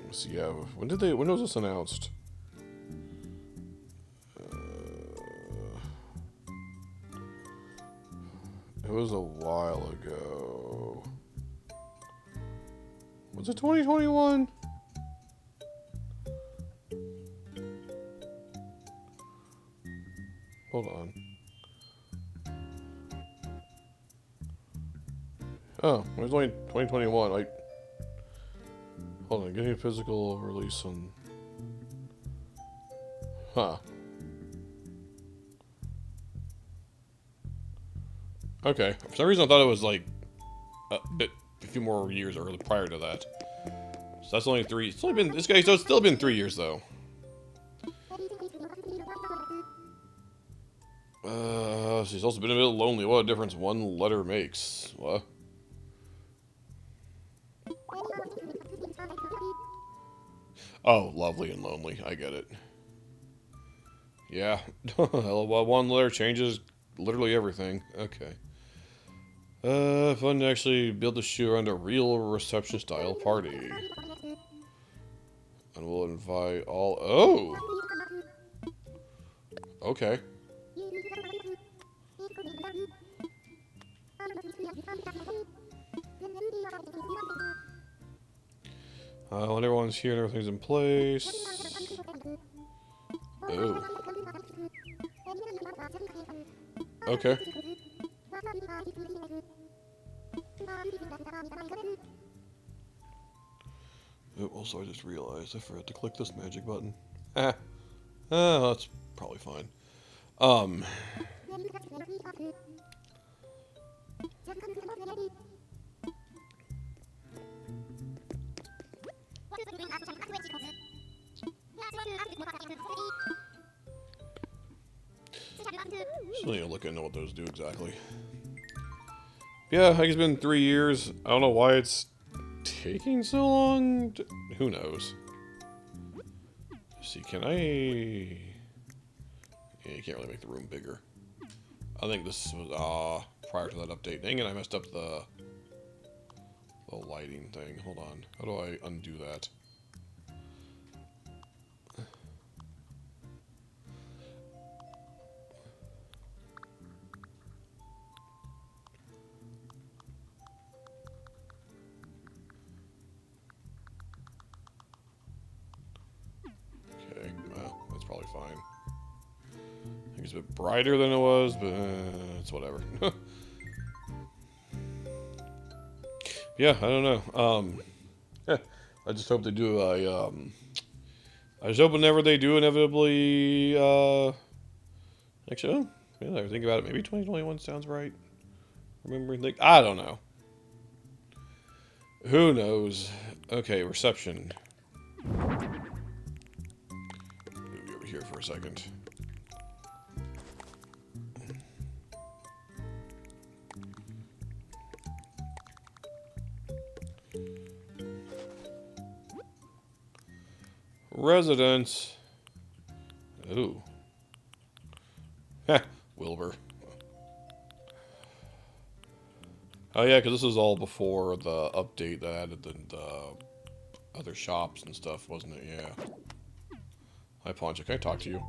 Let's see, yeah. When was this announced? It was a while ago. Was it 2021? Hold on. Oh, it was only 2021. Like, hold on, getting a physical release on. Huh. Okay. For some reason, I thought it was like a few more years early prior to that. So that's only 3. It's only been this guy. So it's still been 3 years though. She's also been a bit lonely. What a difference one letter makes. What? Oh, lovely and lonely. I get it. Yeah. Well, one letter changes literally everything. Okay. Fun to actually build a shoe around a real reception style party. And we'll invite all. Oh! Okay. When everyone's here and everything's in place. Oh. Okay. Oh, also, I just realized I forgot to click this magic button. That's probably fine. Still need to look into what those do exactly. Yeah, I think it's been 3 years. I don't know why it's taking so long. Who knows? Let's see, can I... Yeah, you can't really make the room bigger. I think this was prior to that update. Dang it, I messed up the lighting thing. Hold on. How do I undo that? Okay, well, that's probably fine. I think it's a bit brighter than it was, but it's whatever. Yeah, I don't know. Yeah, I just hope they do a, I just hope whenever they do inevitably, actually, oh, yeah, I think about it, maybe 2021 sounds right. Remembering, think, I don't know. Who knows? Okay, reception. Move you over here for a second. Residence. Ooh. Heh, Wilbur. Oh yeah, because this was all before the update that added the other shops and stuff, wasn't it? Yeah. Hi, Poncho. Can I talk to you?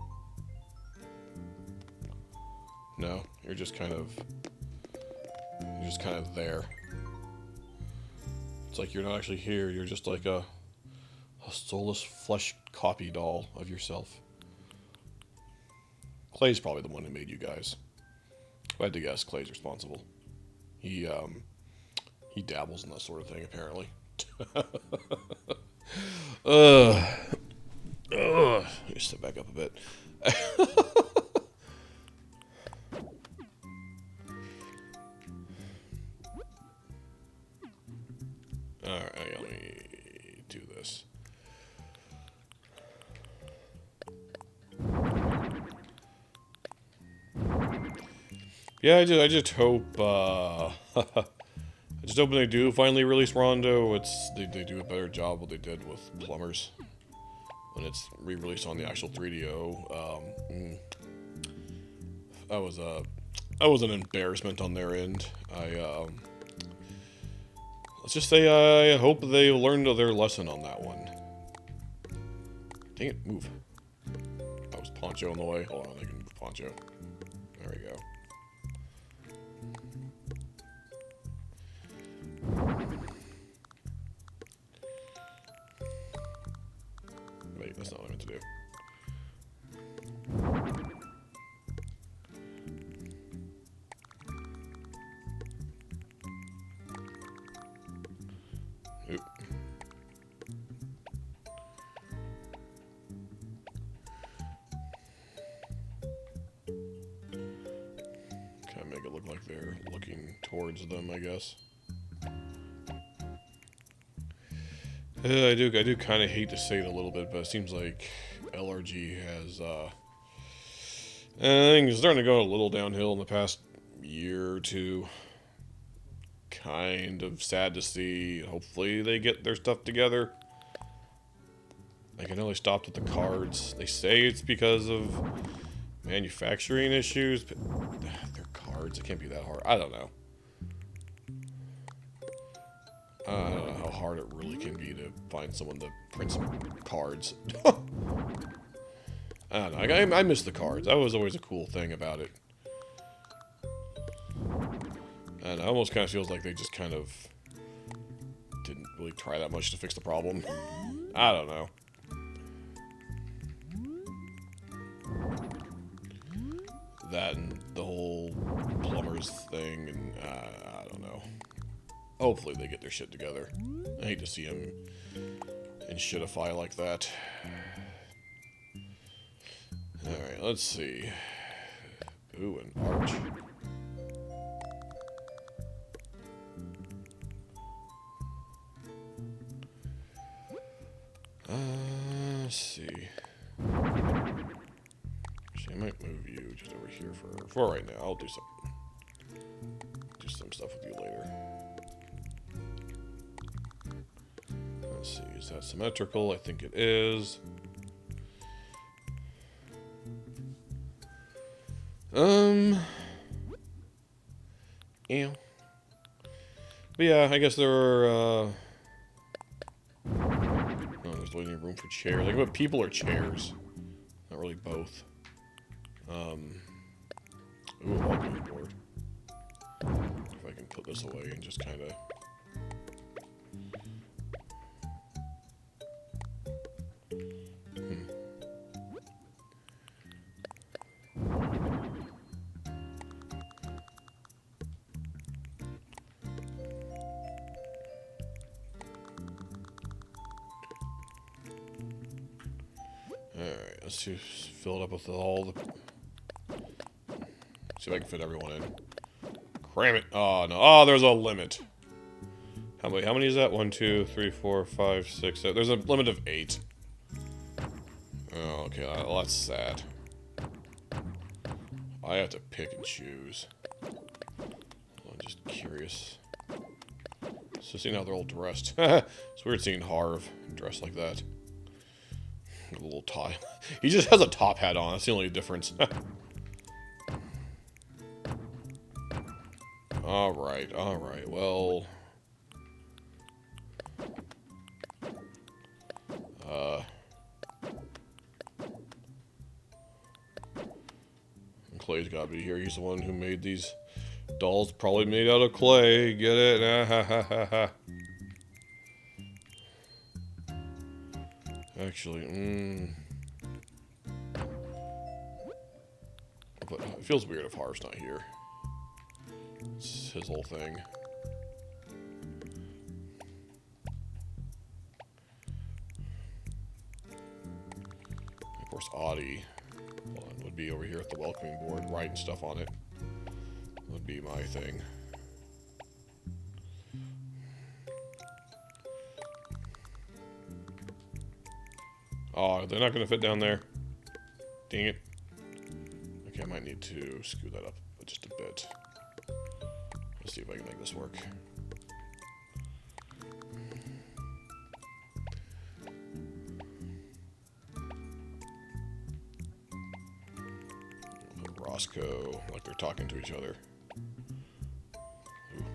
No, you're just kind of there. It's like you're not actually here. You're just like a soulless flesh copy doll of yourself. Clay's probably the one who made you guys. If I had to guess, Clay's responsible. He dabbles in that sort of thing, apparently. Let me step back up a bit. Alright, let me do this. Yeah, I just hope, I just hope when they do finally release Rondo, they do a better job what they did with Plumbers. When it's re-released on the actual 3DO. That was an embarrassment on their end. Let's just say I hope they learned their lesson on that one. Dang it, move. That was Poncho in the way. Hold on, I can move Poncho. There we go. Wait, that's not what I meant to do. Oop. Kind of make it look like they're looking towards them, I guess. I do kind of hate to say it a little bit, but it seems like LRG has, things starting to go a little downhill in the past year or two. Kind of sad to see. Hopefully they get their stuff together. Like, I know they stopped with the cards. They say it's because of manufacturing issues, but they're cards. It can't be that hard. I don't know. I don't know how hard it really can be to find someone to print some cards. I don't know. I miss the cards. That was always a cool thing about it. And it almost kind of feels like they just kind of didn't really try that much to fix the problem. I don't know. That and the whole plumbers thing, and I don't know. Hopefully they get their shit together. I hate to see them in shitify like that. Alright, let's see. Ooh, an arch. Let's see. Actually, I might move you just over here for right now. I'll do some stuff with you later. Let's see, is that symmetrical? I think it is. Yeah. But yeah, I guess there are, oh, there's waiting room for chairs. Like, what, people or chairs? Not really both. Ooh, welcome board. If I can put this away and just kind of... Alright, let's see, fill it up with all the... See if I can fit everyone in. Cram it! Oh, no. Oh, there's a limit. How many is that? 1, 2, 3, 4, 5, 6, 7. There's a limit of 8. Oh, okay. Well, that's sad. I have to pick and choose. I'm just curious. So seeing how they're all dressed. It's weird seeing Harv dressed like that. A little tie. He just has a top hat on. That's the only difference. Alright, alright. Well... Clay's gotta be here. He's the one who made these dolls. Probably made out of clay. Get it? Ah, ha, ha, ha, ha. Actually, but it feels weird if Harv's not here. It's his whole thing. Of course, Audie would be over here at the welcoming board, writing stuff on it. Would be my thing. Oh, they're not going to fit down there. Dang it. Okay, I might need to scoot that up just a bit. Let's see if I can make this work. Put Roscoe, like they're talking to each other. Ooh.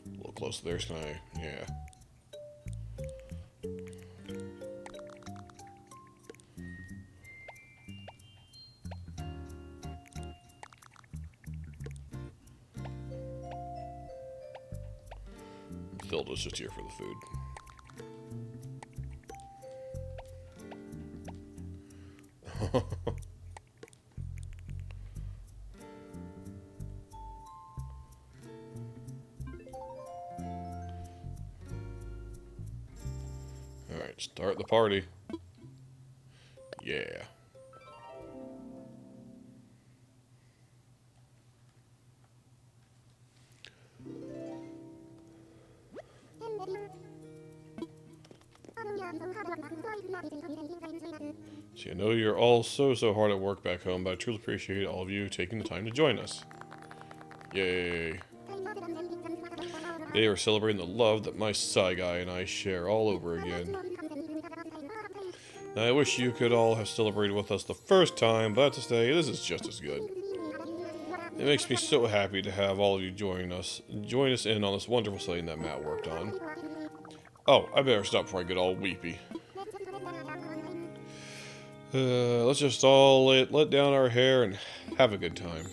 A little close there, can I? Yeah. Hilda's just here for the food. Alright, start the party. Yeah. See, I know you're all so hard at work back home, but I truly appreciate all of you taking the time to join us. Yay. They are celebrating the love that my Psy Guy and I share all over again. Now, I wish you could all have celebrated with us the first time, but I have to say, this is just as good. It makes me so happy to have all of you join us in on this wonderful setting that Matt worked on. Oh, I better stop before I get all weepy. Let's just all let down our hair and have a good time.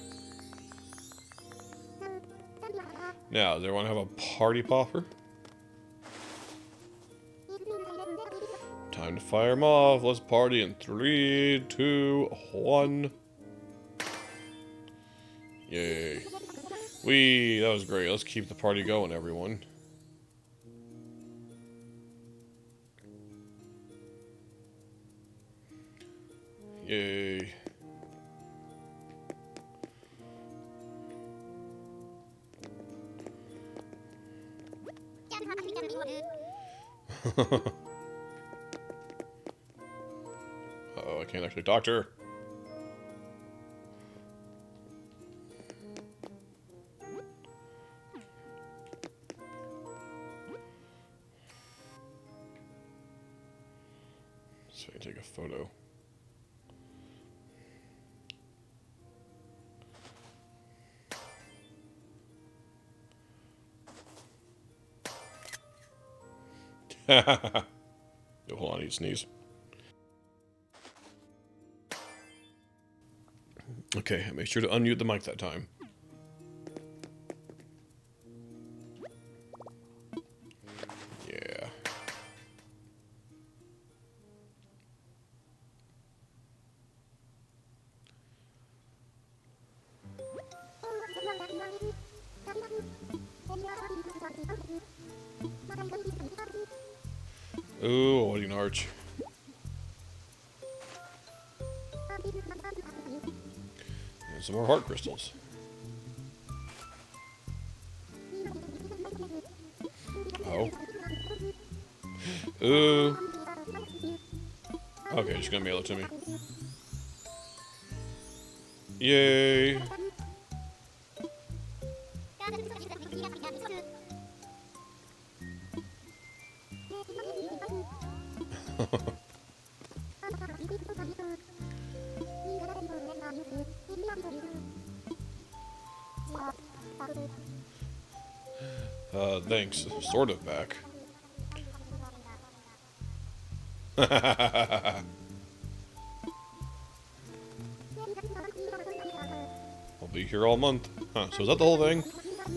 Now, does everyone have a party popper? Time to fire them off. Let's party in 3, 2, 1. Yay. That was great. Let's keep the party going, everyone. Yay. Uh-oh, I can't actually talk to her. So I can take a photo. Yo, hold on, I need to sneeze. Okay, make sure to unmute the mic that time. Yeah. Ooh, what an arch. And some more heart crystals. Oh. Ooh. Okay, just gonna mail it to me. Yay. Thanks. Sort of back. I'll be here all month. Huh, so is that the whole thing?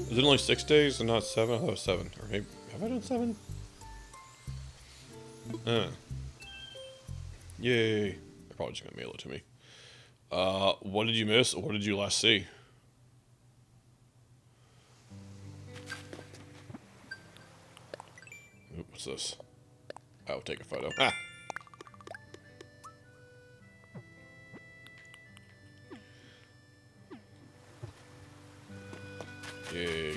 Is it only 6 days and not 7? I thought it was 7. Or maybe, have I done 7? Yay. They're probably just gonna mail it to me. What did you miss? What did you last see? Ooh, what's this? I'll take a photo. Ah! Yay. I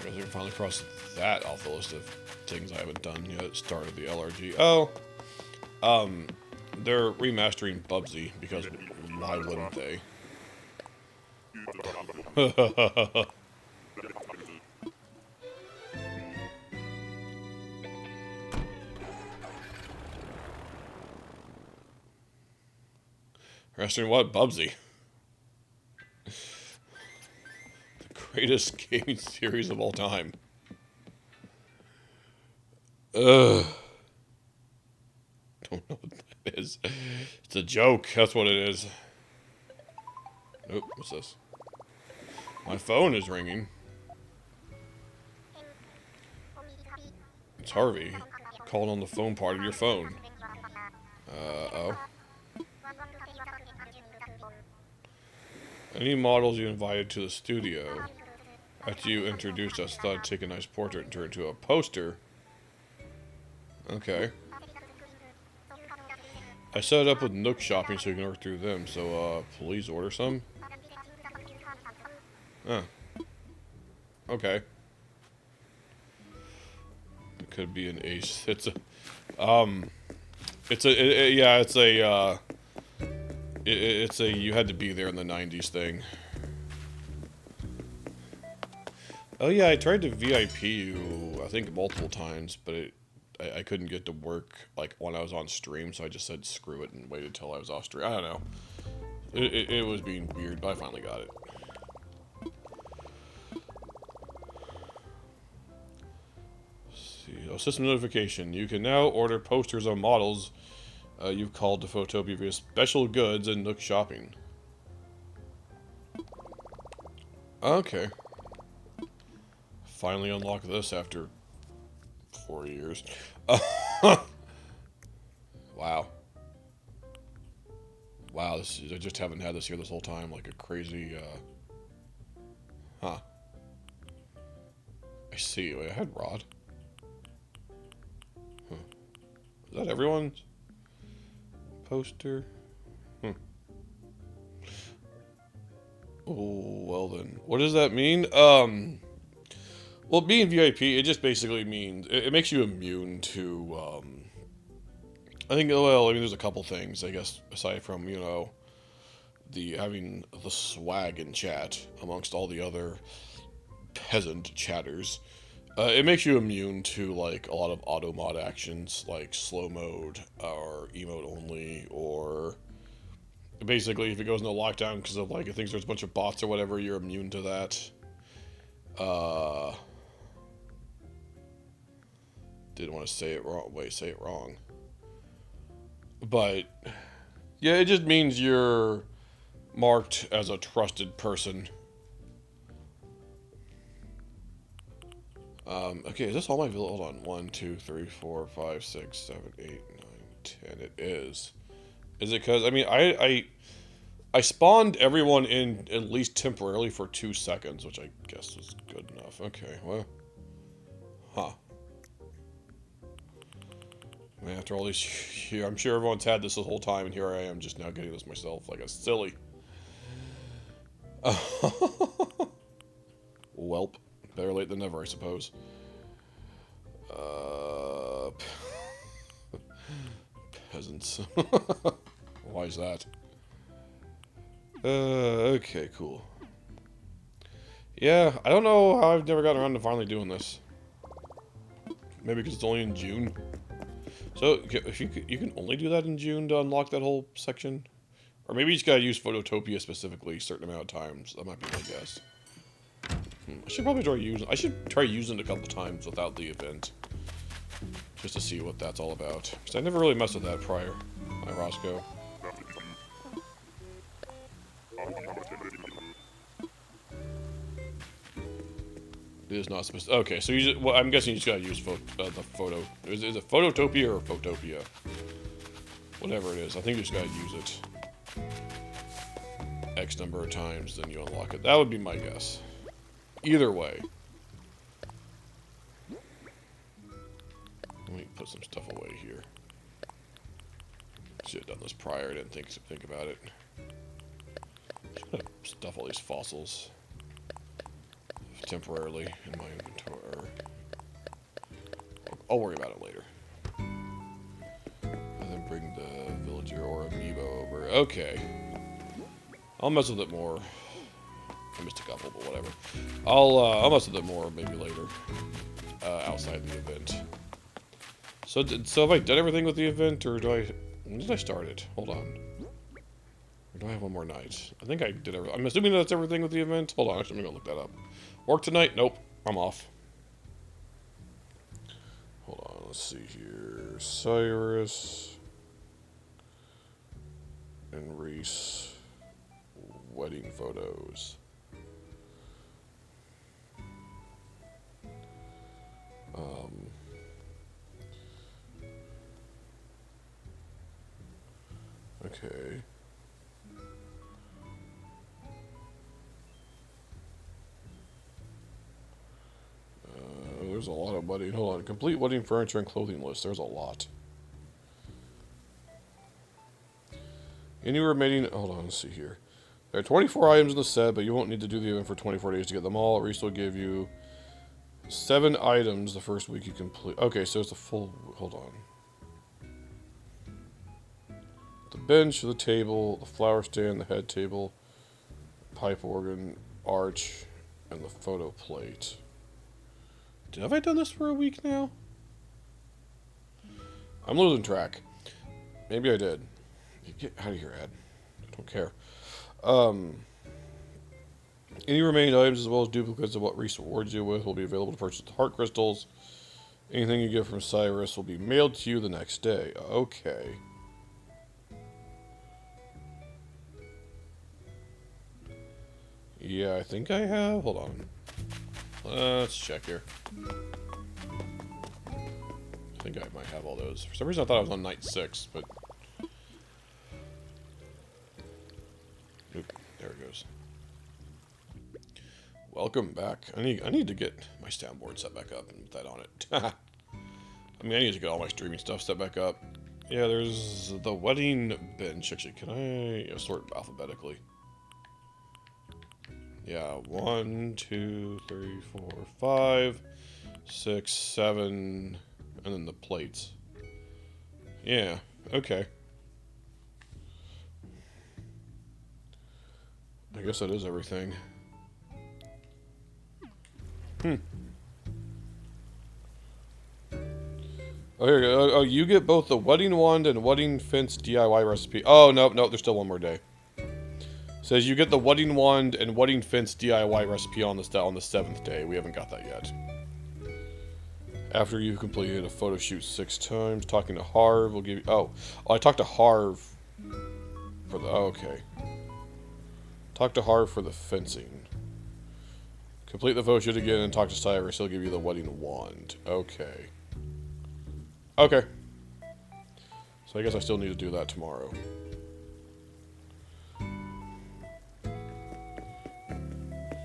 guess I can finally cross that off the list of things I haven't done yet. Started the LRG. Oh! They're remastering Bubsy, because why wouldn't they? Restauring what? Bubsy. The greatest gaming series of all time. Ugh. Don't know what that is. It's a joke. That's what it is. Nope. What's this? My phone is ringing. It's Harvey. Called on the phone part of your phone. Oh. Any models you invited to the studio? After you introduced us, thought I'd take a nice portrait and turn it into a poster. Okay. I set it up with Nook Shopping so you can order through them, so, please order some. Huh. Okay. It could be an ace. It's a, it's a you had to be there in the 90s thing. Oh yeah, I tried to VIP you, I think multiple times, but I couldn't get to work like when I was on stream, so I just said screw it and waited till I was off stream. I don't know. It was being weird, but I finally got it. system notification. You can now order posters of models you've called to Photopia via special goods and Nook Shopping. Okay. Finally unlock this after 4 years. Wow. Wow, I just haven't had this here this whole time, like a crazy, huh. I see. Wait, I had Rod. Huh. Is that everyone's poster? Oh, well then. What does that mean? Well, being VIP, it just basically means... It makes you immune to, I think, well, I mean, there's a couple things, I guess, aside from, you know, having the swag in chat amongst all the other peasant chatters. It makes you immune to, like, a lot of auto mod actions, like slow mode, or emote only, or... Basically, if it goes into lockdown because of, like, it thinks there's a bunch of bots or whatever, you're immune to that. Didn't want to say it wrong. Wait, say it wrong. But, yeah, it just means you're marked as a trusted person. Okay, is this all my village? Hold on. 1, 2, 3, 4, 5, 6, 7, 8, 9, 10. It is. Is it because, I mean, I spawned everyone in at least temporarily for 2 seconds, which I guess was good enough. Okay, well. Huh. I mean, after all these, I'm sure everyone's had this the whole time, and here I am just now getting this myself like a silly. Welp. Better late than never, I suppose. Peasants. Why is that? Okay, cool. Yeah, I don't know how I've never gotten around to finally doing this. Maybe because it's only in June. So, if you can only do that in June to unlock that whole section? Or maybe you just gotta use Phototopia specifically a certain amount of times. That might be my guess. I should probably try using... I should try using it a couple times without the event. Just to see what that's all about. Because I never really messed with that prior. My Roscoe. It is not supposed to... Okay, so you just... Well, I'm guessing you just gotta use the photo... Is it Phototopia or Photopia? Whatever it is. I think you just gotta use it. X number of times, then you unlock it. That would be my guess. Either way. Let me put some stuff away here. Should have done this prior. I didn't think about it. Should have stuff all these fossils temporarily in my inventory. I'll worry about it later. And then bring the villager or amiibo over. Okay. I'll mess with it more. I missed a couple, but whatever. I'll mess with it more maybe later, outside the event. So have I done everything with the event, or when did I start it? Hold on. Or do I have one more night? I think I did everything. I'm assuming that's everything with the event. Hold on, actually, I'm gonna look that up. Work tonight? Nope, I'm off. Hold on, let's see here. Cyrus and Reese wedding photos. Okay. There's a lot of wedding. Hold on. Complete wedding furniture and clothing list. There's a lot. Any remaining... Hold on. Let's see here. There are 24 items in the set, but you won't need to do the event for 24 days to get them all. Reese will give you 7 items the first week you complete. Okay, so it's a full... Hold on. The bench, the table, the flower stand, the head table, pipe organ, arch, and the photo plate. Have I done this for a week now? I'm losing track. Maybe I did. Get out of here, Ed. I don't care. Any remaining items as well as duplicates of what Reese rewards you with will be available to purchase the heart crystals Anything you get from Cyrus will be mailed to you the next day. Okay. Yeah, I think I have. Hold on. Let's check here. I think I might have all those. For some reason I thought I was on night 6, but... Oop, there it goes. Welcome back. I need to get my soundboard set back up and put that on it. I mean, I need to get all my streaming stuff set back up. Yeah, there's the wedding bench. Actually, can I sort alphabetically? Yeah, 1, 2, 3, 4, 5, 6, 7, and then the plates. Yeah, okay. I guess that is everything. Oh, here you go. Oh, you get both the wedding wand and wedding fence DIY recipe. Oh, no, there's still one more day. Says you get the wedding wand and wedding fence DIY recipe on the 7th day. We haven't got that yet. After you've completed a photo shoot 6 times, talking to Harv will give you... Oh, I talked to Harv for the... Oh, okay. Talk to Harv for the fencing. Complete the photo shoot again and talk to Cyrus. He'll give you the wedding wand. Okay. Okay. So I guess I still need to do that tomorrow.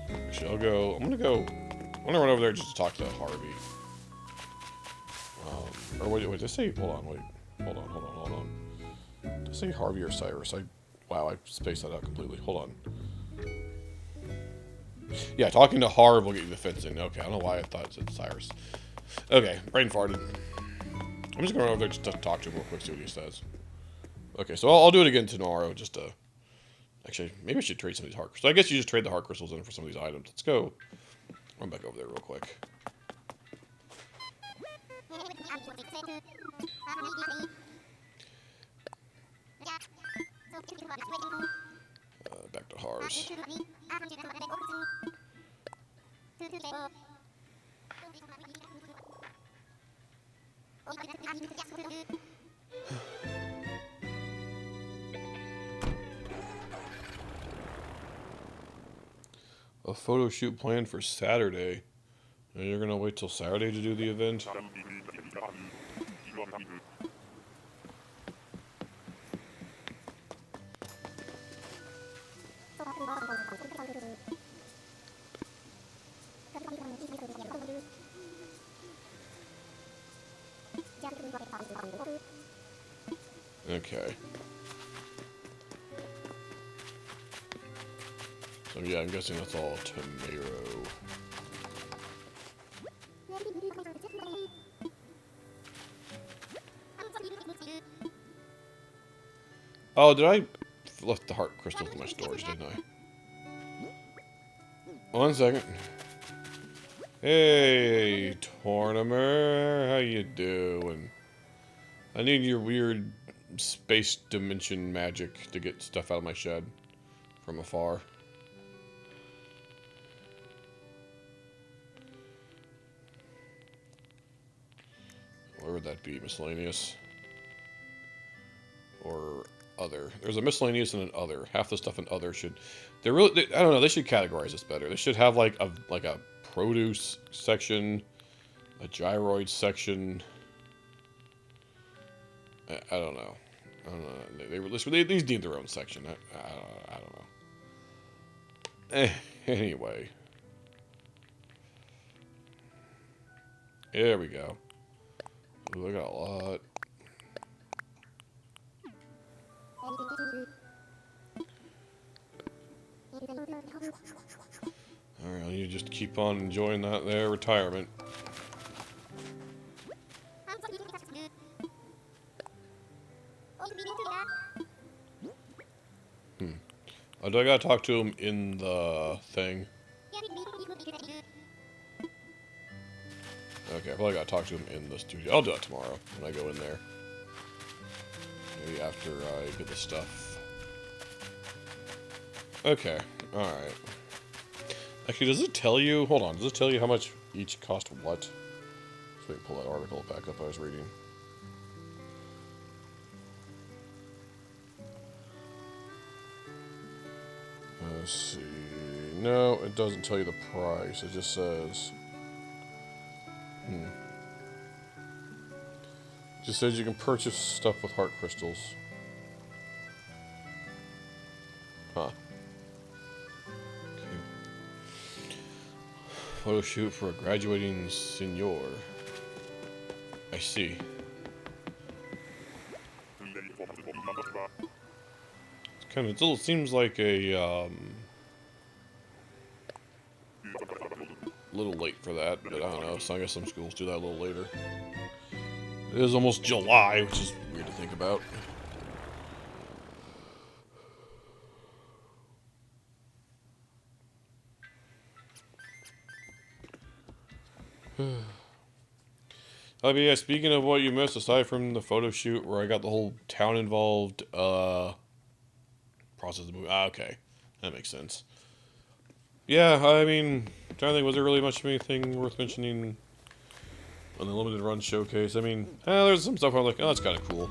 Actually, I'm gonna run over there just to talk to Harvey. Or wait, did I say, hold on. Did I say Harvey or Cyrus? Wow, I spaced that out completely. Hold on. Yeah, talking to Harv will get you the fencing. Okay, I don't know why I thought it said Cyrus. Okay, brain farted. I'm just going to run over there just to talk to him real quick, see what he says. Okay, so I'll do it again tomorrow, just to... Actually, maybe I should trade some of these heart crystals. I guess you just trade the heart crystals in for some of these items. Let's go run back over there real quick. Back to Harv's. A photo shoot planned for Saturday. And you're gonna wait till Saturday to do the event? Okay. So yeah, I'm guessing that's all tomorrow. Oh, did I left the heart crystals in my storage, didn't I? 1 second. Hey, Tortimer, how you doing? I need your weird space dimension magic to get stuff out of my shed from afar. Where would that be? Miscellaneous? Or other? There's a miscellaneous and an other. Half the stuff in other should... I don't know, they should categorize this better. They should have like a produce section, a gyroid section. I don't know. These need their own section. I don't know. Anyway. There we go. Ooh, I got a lot. Alright, you just keep on enjoying that there retirement. Oh, do I gotta talk to him in the thing? Okay, I probably gotta talk to him in the studio. I'll do that tomorrow when I go in there. Maybe after I get the stuff. Okay, alright. Actually, does it tell you... Hold on, does it tell you how much each cost what? As Let me pull that article back up I was reading. Let's see. No, it doesn't tell you the price. It just says... It just says you can purchase stuff with heart crystals. Huh. Okay. Photo shoot for a graduating senior. I see. It's kind of, it still seems like a little late for that, but I don't know. So I guess some schools do that a little later. It is almost July, which is weird to think about. Oh, but yeah, speaking of what you missed, aside from the photo shoot where I got the whole town involved, process of the movie. Ah, okay. That makes sense. Yeah, I mean, I'm trying to think, was there really much of anything worth mentioning on the limited run showcase? I mean, there's some stuff where I'm like, oh, that's kind of cool.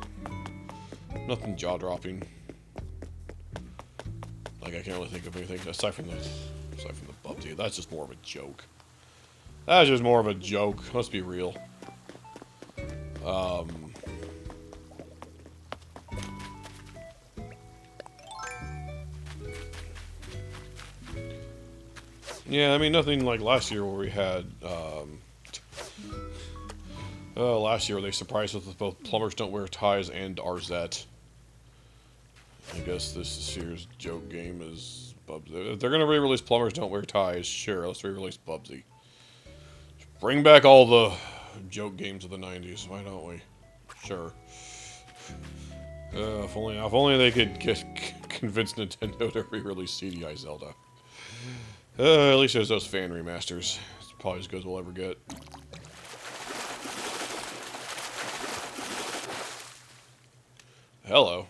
Nothing jaw-dropping. Like, I can't really think of anything aside from the Bubsy. That's just more of a joke. That's just more of a joke. Let's be real. Yeah, I mean, nothing like last year where we had, last year they surprised us with both Plumbers Don't Wear Ties and Arzette. I guess this year's joke game is Bubsy. If they're going to re-release Plumbers Don't Wear Ties, sure, let's re-release Bubsy. Bring back all the joke games of the 90s, why don't we? Sure. If only they could convince Nintendo to re-release CDI Zelda. At least there's those fan remasters. It's probably as good as we'll ever get. Hello.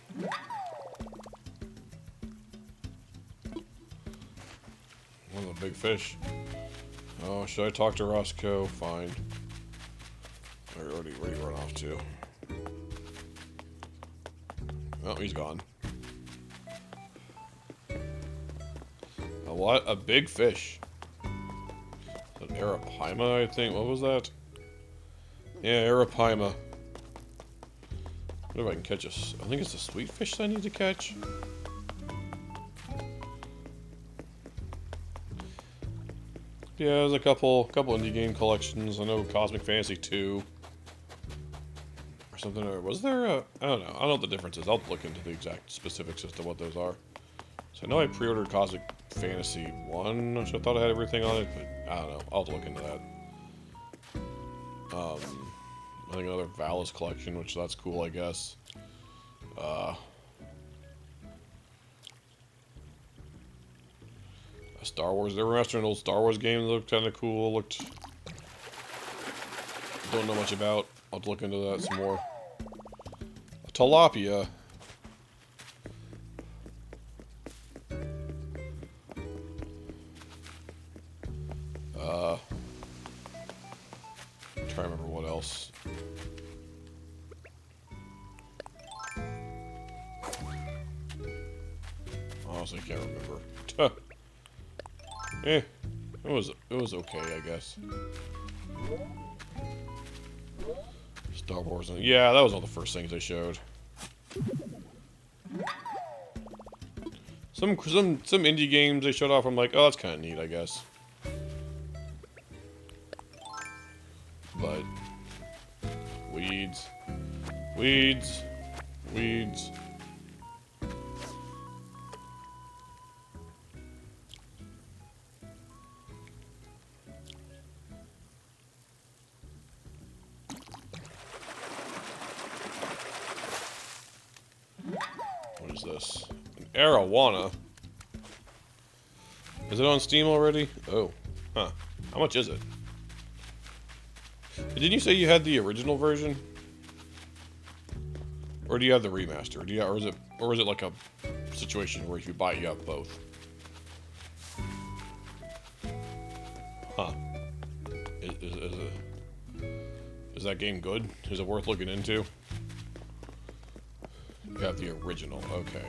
One of the big fish. Oh, should I talk to Roscoe? Fine. Where did he run off to? Oh, he's gone. A what? A big fish. An Arapaima, I think. What was that? Yeah, Arapaima. What if I can catch I think it's a sweet fish that I need to catch. Yeah, there's a couple indie game collections. I know Cosmic Fantasy 2 or something. Or was there a? I don't know. I don't know what the difference is. I'll look into the exact specifics as to what those are. So I know I pre-ordered Cosmic Fantasy 1, which I thought I had everything on it, but I don't know. I'll have to look into that. I think another Valis collection, which that's cool, I guess. A Star Wars. They were mastering an old Star Wars game that looked kind of cool. Don't know much about. I'll have to look into that some more. A Tilapia. Try to remember what else. Honestly, can't remember. It was okay, I guess. Star Wars. Yeah, that was one of the first things they showed. Some indie games they showed off. I'm like, oh, that's kind of neat, I guess. But weeds. What is this? An Arowana. Is it on Steam already? Oh, huh. How much is it? Didn't you say you had the original version? Or do you have the remaster? Or is it like a situation where if you buy it, you have both? Huh. Is that game good? Is it worth looking into? You have the original. Okay.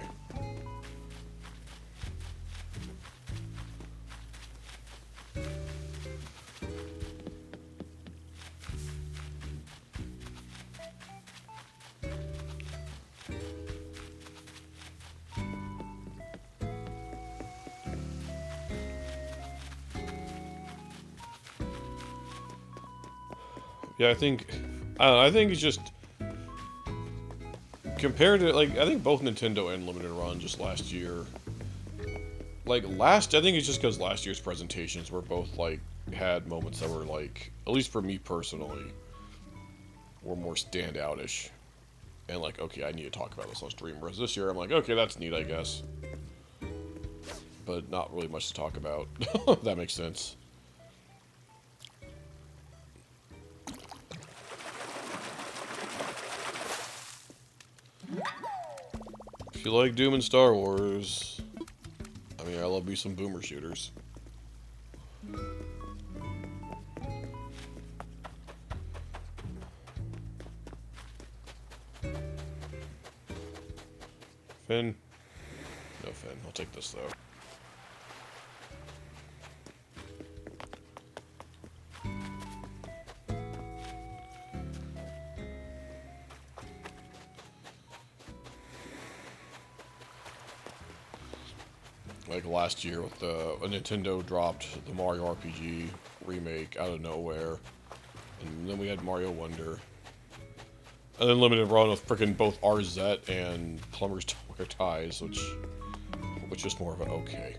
Yeah, I think it's just compared to, like, I think both Nintendo and Limited Run just last year. Like, I think it's just because last year's presentations were both, like, had moments that were, like, at least for me personally, were more standout-ish. And, like, okay, I need to talk about this on stream. Whereas this year, I'm like, okay, that's neat, I guess. But not really much to talk about, if that makes sense. If you like Doom and Star Wars, I mean, I love me some boomer shooters. Finn? No Finn. I'll take this, though. Like last year with Nintendo dropped the Mario RPG remake out of nowhere. And then we had Mario Wonder. And then Limited Run with frickin' both RZ and Plumber's Wear Ties, which is more of an okay.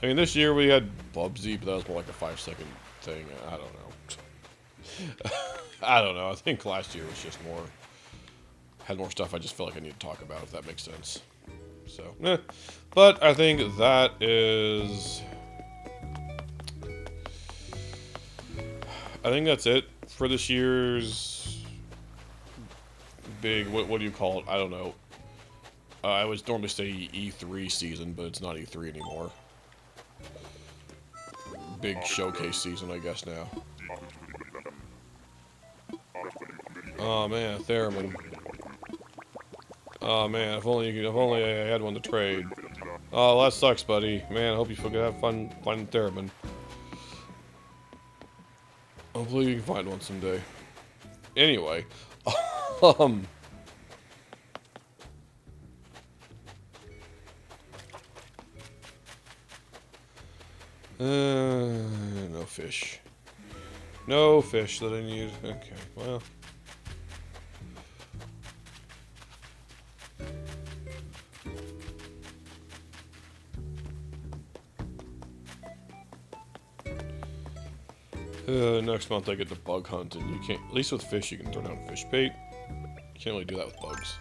I mean, this year we had Bubsy, but that was more like a 5-second thing. I don't know. I don't know. I think last year was just more... had more stuff I just feel like I need to talk about, if that makes sense. So, But I think that is... I think that's it for this year's big... What do you call it? I don't know. I would normally say E3 season, but it's not E3 anymore. Big showcase season, I guess, now. Oh, man, Theremin. Oh man, if only I had one to trade. Oh, that sucks, buddy. Man, I hope you have fun finding Theremin. Hopefully you can find one someday. Anyway, no fish. No fish that I need. Okay, well. Next month I get the bug hunt, and you can't, at least with fish, you can throw down fish bait. You can't really do that with bugs.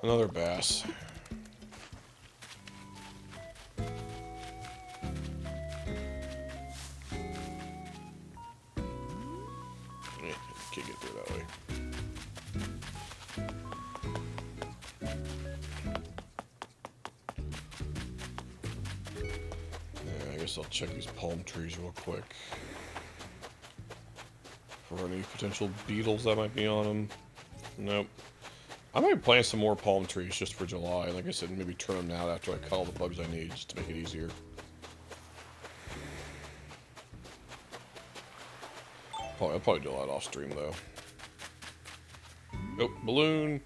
Another bass. Can't get through that way. Yeah, I guess I'll check these palm trees real quick for any potential beetles that might be on them. Nope. I might plant some more palm trees just for July. Like I said, maybe trim them out after I cut all the bugs I need, just to make it easier. I'll probably do a lot off stream though. Oh, balloon.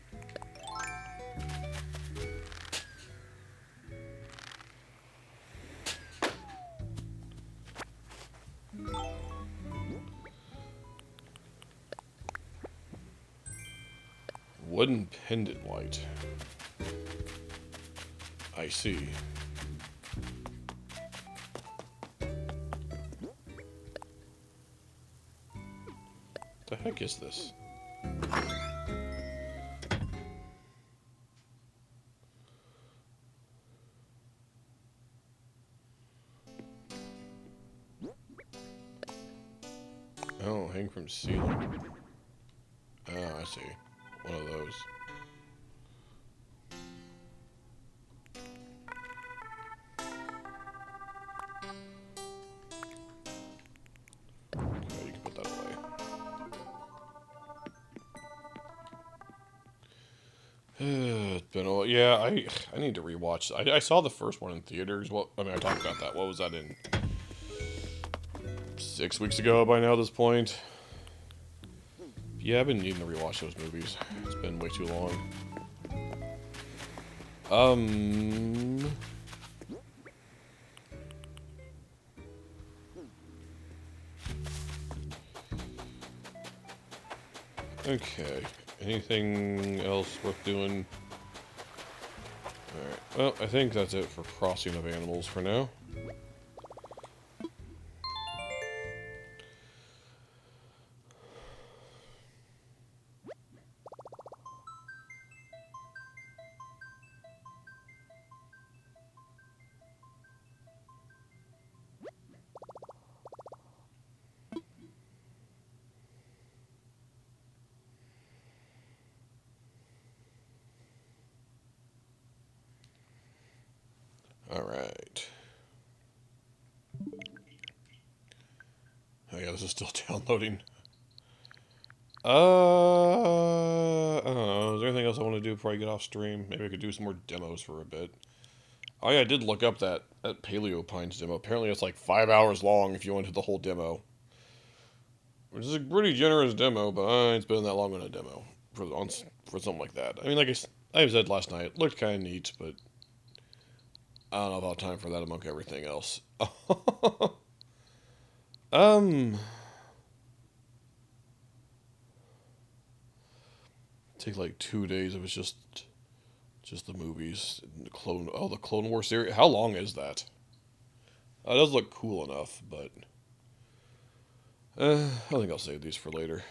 Wooden pendant light. I see. The heck is this? Oh, hang from ceiling. Oh, I see. One of those. Okay, you can put that away. It's been a while. Yeah, I need to rewatch. I saw the first one in theaters. Well, I mean, I talked about that. What was that in? 6 weeks ago by now at this point. Yeah, I've been needing to rewatch those movies. It's been way too long. Okay. Anything else worth doing? Alright. Well, I think that's it for Crossing of Animals for now. Alright. Oh yeah, this is still downloading. I don't know. Is there anything else I want to do before I get off stream? Maybe I could do some more demos for a bit. Oh yeah, I did look up that Paleo Pines demo. Apparently it's like 5 hours long if you went to the whole demo. Which is a pretty generous demo, but I ain't spending that long on a demo for something like that. I mean, like I said last night, it looked kind of neat, but I don't know about time for that among everything else. Take like 2 days if it's just the movies. The Clone Wars series. How long is that? It does look cool enough, but I think I'll save these for later.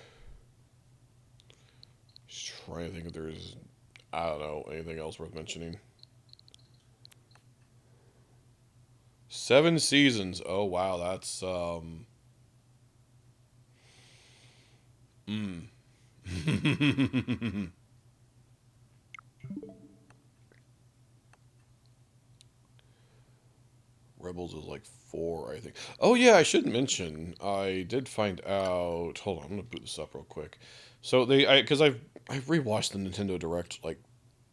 Just trying to think if there's, I don't know, anything else worth mentioning. 7 seasons. Oh wow, that's Rebels is like 4, I think. Oh yeah, I should mention, I did find out. Hold on, I'm gonna boot this up real quick. So because I've rewatched the Nintendo Direct like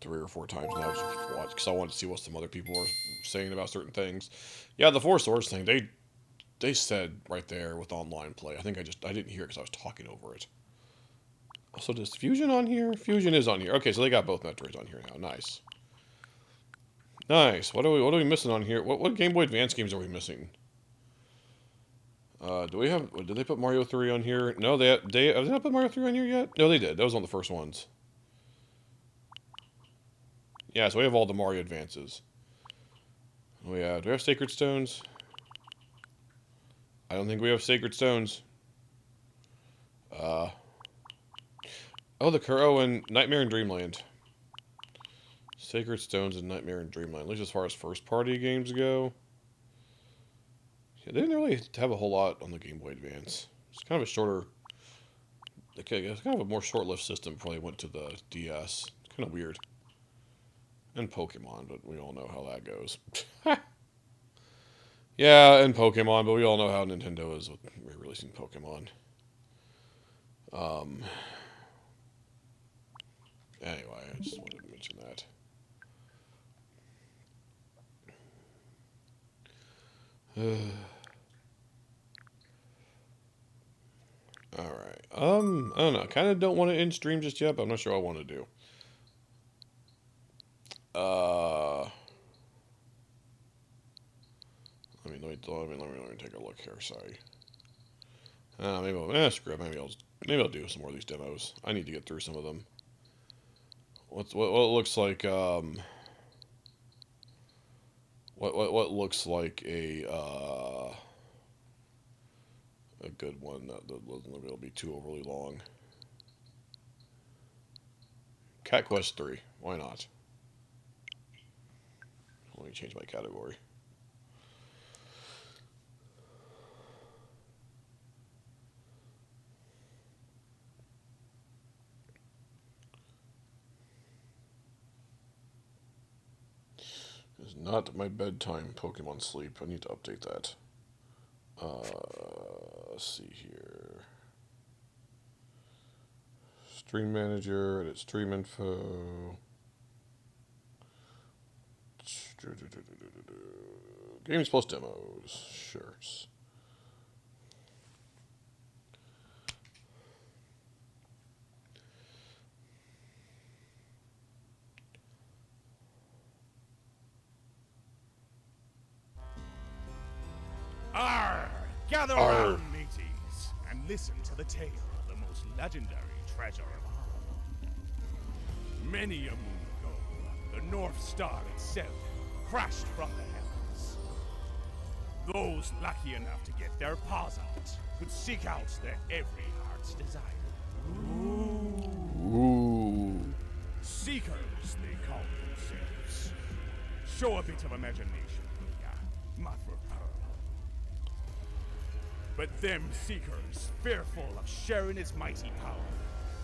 3 or 4 times now, just because I wanted to see what some other people are saying about certain things. Yeah, the Four Swords thing, they said right there with online play. I think I didn't hear it because I was talking over it. So does Fusion on here? Fusion is on here. Okay, so they got both Metroids on here now. Nice. Nice. What are we missing on here? What Game Boy Advance games are we missing? Did they put Mario 3 on here? No, have they not put Mario 3 on here yet? No, they did. That was one of the first ones. Yeah, so we have all the Mario Advances. Do we have Sacred Stones? I don't think we have Sacred Stones. And Nightmare in Dreamland. Sacred Stones and Nightmare in Dreamland, at least as far as first-party games go. Yeah, they didn't really have a whole lot on the Game Boy Advance. It's kind of a shorter... It's kind of a more short-lived system before they went to the DS. It's kind of weird. And Pokemon, but we all know how that goes. Yeah, and Pokemon, but we all know how Nintendo is with re-releasing Pokemon. Anyway, I just wanted to mention that. Alright. I don't know. I kind of don't want to end stream just yet, but I'm not sure what I want to do. Let me take a look here. Sorry. Screw it. Maybe I'll do some more of these demos. I need to get through some of them. What looks like what looks like a good one that will be too overly long. Cat Quest 3. Why not? Let me change my category. is not my bedtime Pokemon sleep. I need to update that. Let's see here. Stream manager, edit stream info. Games Plus demos. Sure. Arr! Gather around, mateys, and listen to the tale of the most legendary treasure of all. Many a moon ago, the North Star itself crashed from the heavens. Those lucky enough to get their paws on it could seek out their every heart's desire. Ooh. Seekers, they call themselves. Show a bit of imagination, mother of pearl. But them seekers, fearful of sharing its mighty power,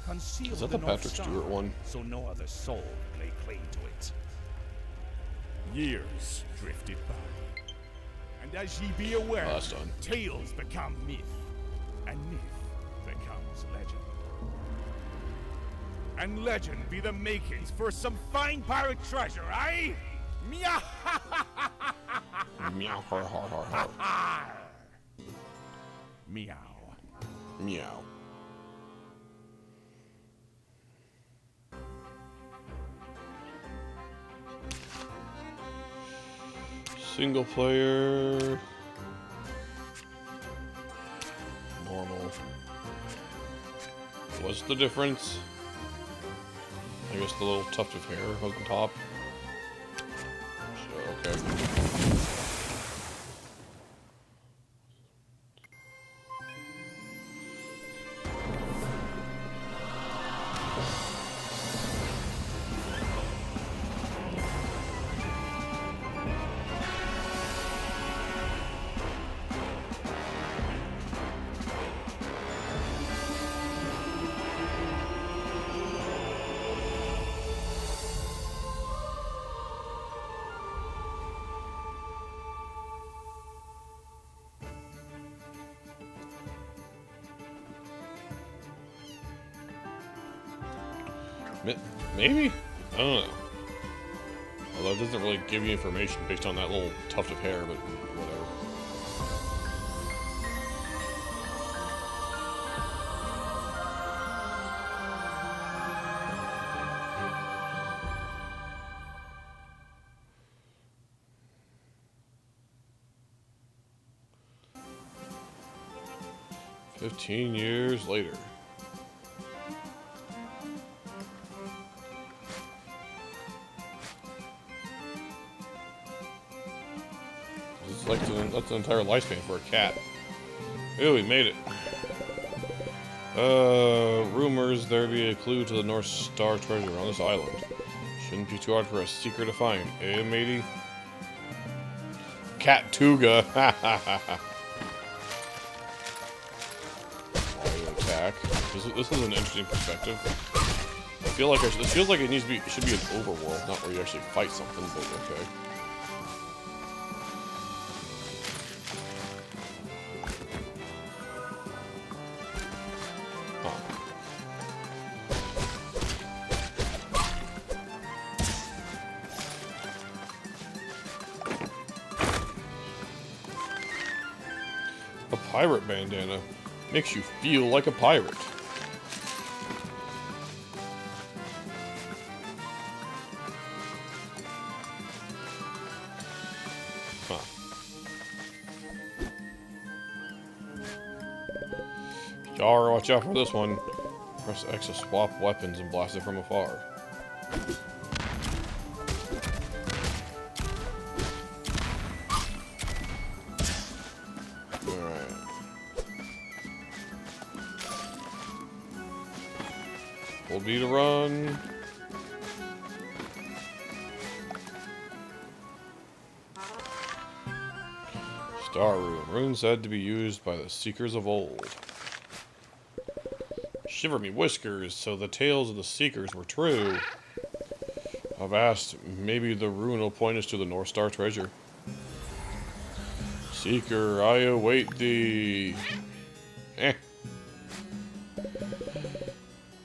concealed Is that the the North Patrick Star, Stewart one? so no other soul could lay claim to it. Years drifted by, and as ye be aware, Oh, that's done. tales become myth, and myth becomes legend. And legend be the makings for some fine pirate treasure, eh? Meow! Meow, har, har, har, har. Meow. Meow. Single player. Normal. What's the difference? I guess the little tuft of hair on the top. So, okay. Maybe? I don't know. Although it doesn't really give you information based on that little tuft of hair, but whatever. "15 years later." That's an entire lifespan for a cat. Ew, we made it. Rumors there be a clue to the North Star treasure on this island. Shouldn't be too hard for a seeker to find, eh, matey? Cat Tuga. Attack. This is an interesting perspective. I feel like this feels like it should be an overworld, not where you actually fight something, but okay. Pirate bandana makes you feel like a pirate. Huh. Yar, watch out for this one. Press X to swap weapons and blast it from afar. Hold B to run. Star Room. Rune said to be used by the Seekers of old. Shiver me whiskers, so the tales of the Seekers were true. Avast, maybe the rune will point us to the North Star treasure. Seeker, I await thee. Eh.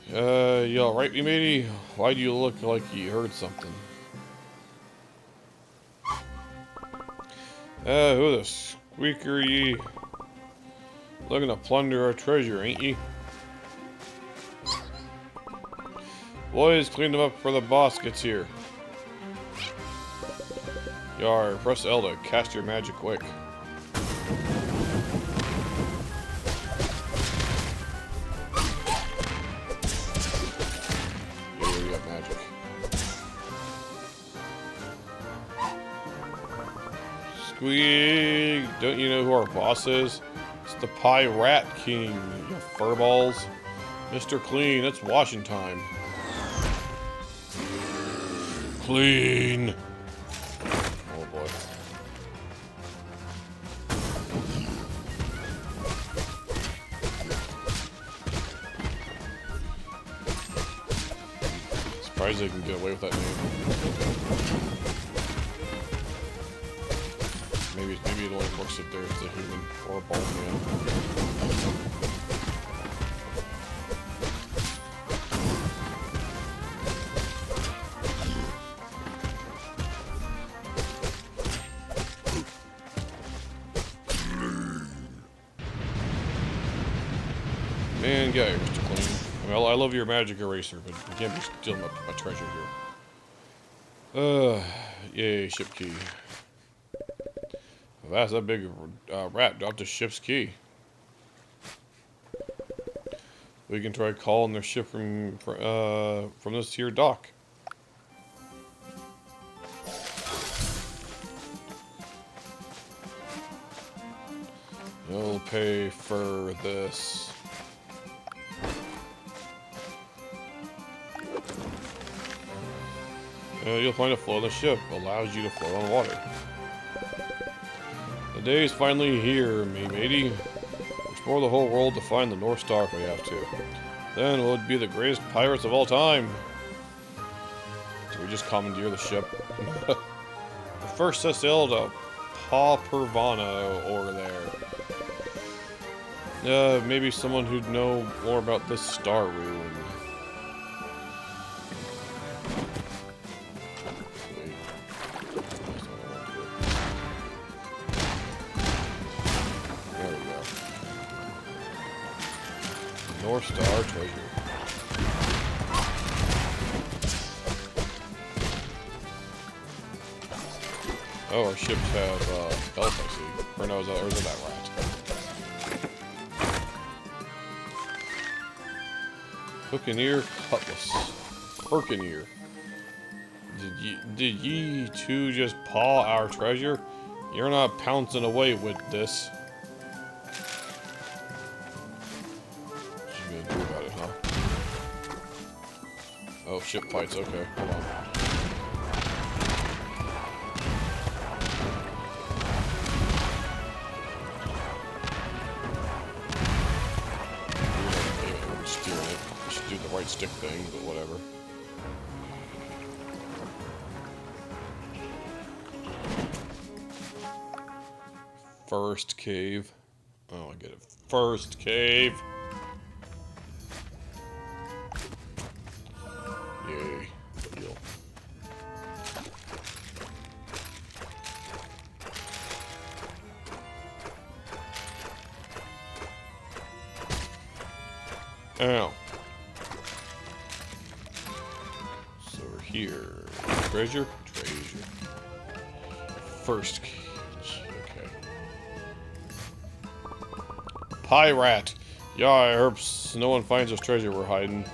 You alright, me matey? Why do you look like you heard something? Who the squeaker ye? Looking to plunder our treasure, ain't ye? Boys, clean them up before the boss gets here. Yar, press L to cast your magic quick. Yeah, we got magic. Squeak! Don't you know who our boss is? It's the Pirate King, you furballs. Mr. Clean, it's washing time. Clean. Oh boy. Surprised they can get away with that name. Maybe it only works if there's a human or a bald man. Man, get out of here, Mr. Clean. I love your magic eraser, but you can't be stealing my treasure here. Yay, ship key. That's that big rat dropped the ship's key. We can try calling their ship from this here dock. You'll pay for this. You'll find a float on the ship. Allows you to float on water. The day's finally here, me matey. Explore the whole world to find the North Star if we have to. Then we'll be the greatest pirates of all time. Do we just commandeer the ship? The first set sail to Pa Pervana over there. Maybe someone who'd know more about this star rune. North Star treasure. Oh, our ships have elf, I see. Or no, is it that rat? Buccaneer Cutlass. Buccaneer. Did ye two just paw our treasure? You're not pouncing away with this. Oh, ship fights, okay, hold on. I'm steering it. I should do the right stick thing, but whatever. First cave. Oh, I get it. First cave. Yay. Deal. Ow. So we're here. Treasure? Treasure. First cage. Okay. Pirate! Yeah, I hope no one finds this treasure we're hiding.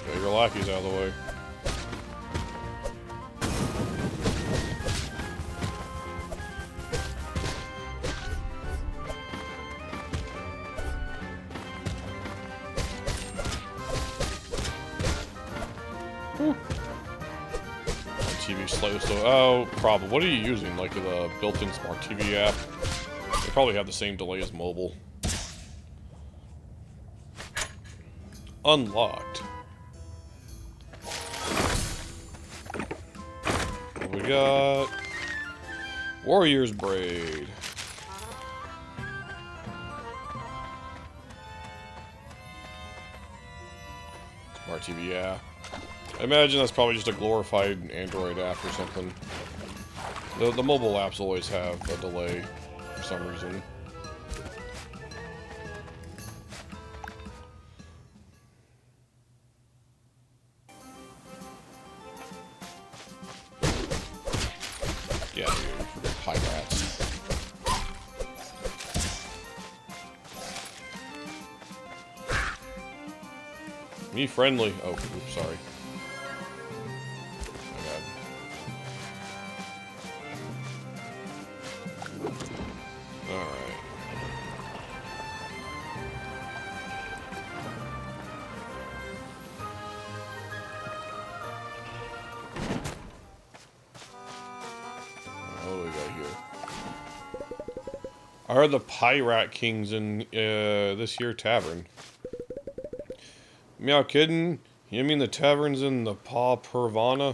Get your lackeys out of the way. TV slightly slow. Oh, problem. What are you using? Like the built-in smart TV app? They probably have the same delay as mobile. Unlocked. What we got? Warrior's Braid. Smart TV, yeah. I imagine that's probably just a glorified Android app or something. The mobile apps always have a delay for some reason. Yeah, dude. High rats. Me friendly. Oh, oops, sorry. My bad. Alright. What do we got here? I heard the Pirate King's in this here tavern. Meow kidding? You mean the taverns in the Pa Pervana?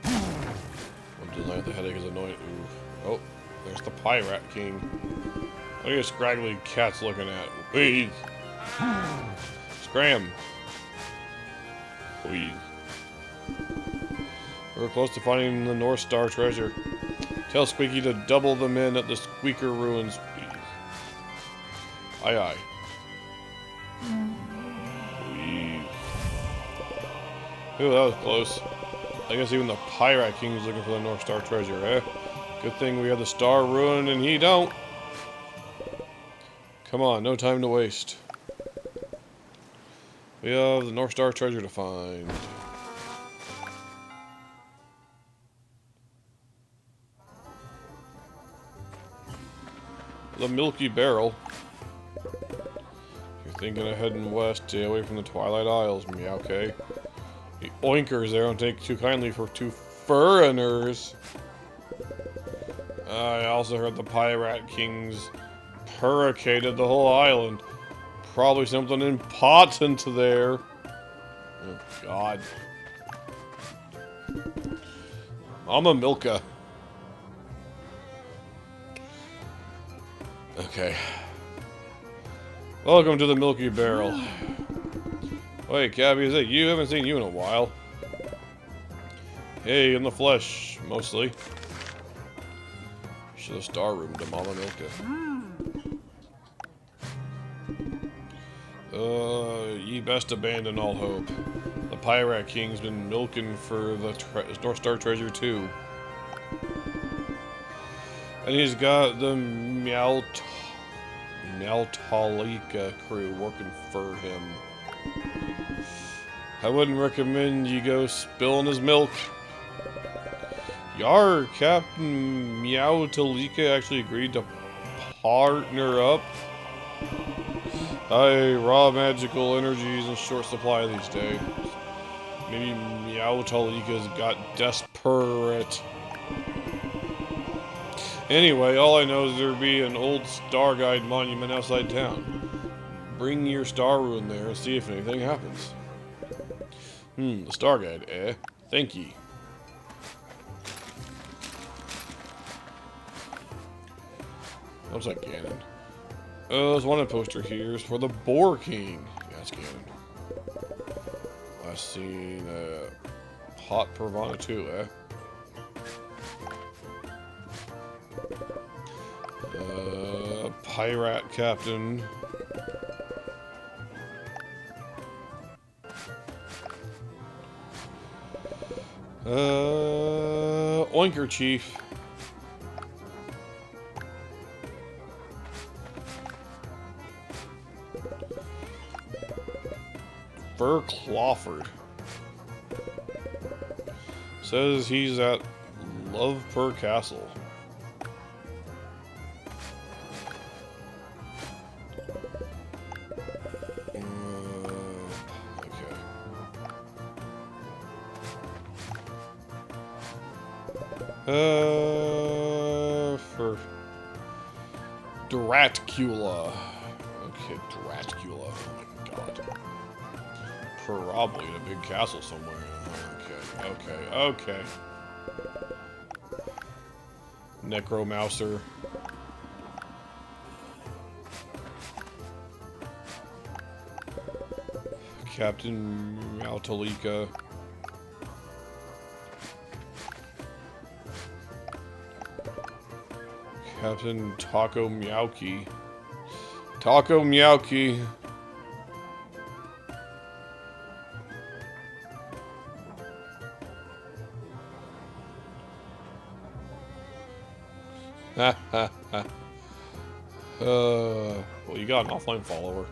I'm denying the headache is annoying. Ooh. Oh, there's the Pirate King. What are you scraggly cats looking at? Please. Scram. Please. We're close to finding the North Star treasure. Tell Squeaky to double the men at the Squeaker Ruins, please. Aye aye. Ooh, that was close. I guess even the Pirate King's looking for the North Star treasure, eh? Good thing we have the Star Ruin and he don't. Come on, no time to waste. We have the North Star treasure to find. The Milky Barrel. If you're thinking of heading west, stay away from the Twilight Isles, Meowk. The oinkers there don't take too kindly for two foreigners. I also heard the Pirate Kings hurricated the whole island. Probably something important there. Oh, God. I'm a Milka. Okay. Welcome to the Milky Barrel. Wait, Cabby, is that you? I haven't seen you in a while. Hey, in the flesh, mostly. Should have star roomed to Mama Milka. Ye best abandon all hope. The Pirate King's been milking for the North Star treasure too. And he's got the Meowtalika crew working for him. I wouldn't recommend you go spilling his milk. Yar, Captain Meowtalika actually agreed to partner up. Raw magical energy is in short supply these days. Maybe Meowtalika's got desperate. Anyway, all I know is there'll be an old Star Guide monument outside town. Bring your Star Ruin there and see if anything happens. The Star Guide, eh? Thank ye. Looks like Ganon. There's one poster here. It's for the Boar King. Yeah, it's Ganon. I've seen Hot Pervana too, eh? Pirate Captain. Oinker Chief. Fur Clawford. Says he's at Lovepur Castle. For Dratcula. Okay, Dratcula. Oh my god. Probably in a big castle somewhere. Okay. Necromouser. Captain Maltalika. Captain Taco Meowki. Taco Meowki. Well, you got an offline follower.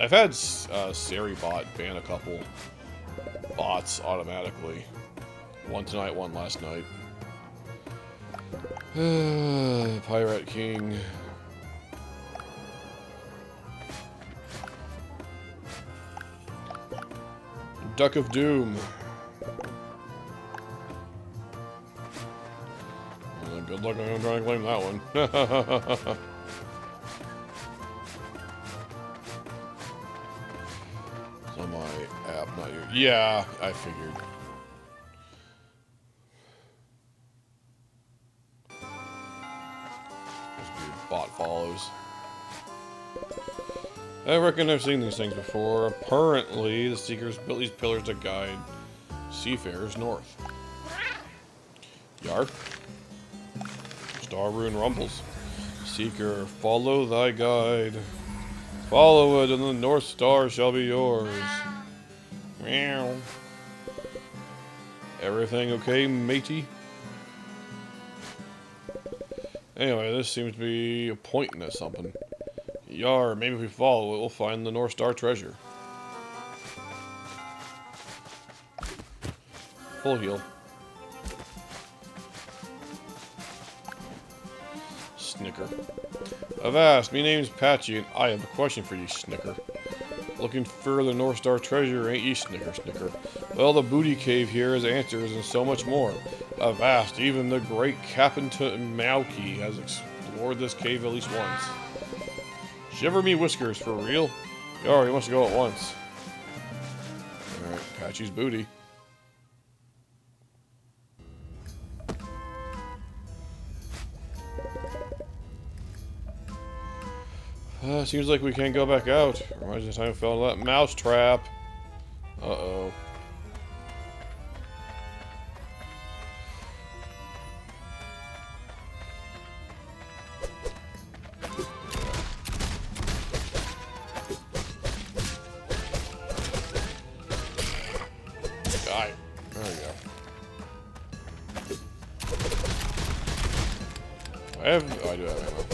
I've had Seribot ban a couple bots automatically. One tonight, one last night. Pirate King. Duck of Doom. Good luck on trying to claim that one. It's on my app, not your. Yeah, I figured. Bot follows. I reckon I've seen these things before. Apparently, the Seekers built these pillars to guide seafarers north. Yarp. Star Rune rumbles. Seeker, follow thy guide. Follow it, and the North Star shall be yours. Meow. Everything okay, matey? Anyway, this seems to be pointing at something. Yar, maybe if we follow it, we'll find the North Star treasure. Full heal. Snicker. Avast, me name's Patchy, and I have a question for you, Snicker. Looking for the North Star treasure, ain't ye, Snicker? Well, the booty cave here has answers and so much more. Avast, even the great Captain Maoki has explored this cave at least once. Shiver me whiskers, for real? Yar, he wants to go at once. Alright, Patchy's booty. Seems like we can't go back out. Reminds me of the time I fell into that mouse trap. Uh-oh. Die. There we go. Oh, I do have ammo.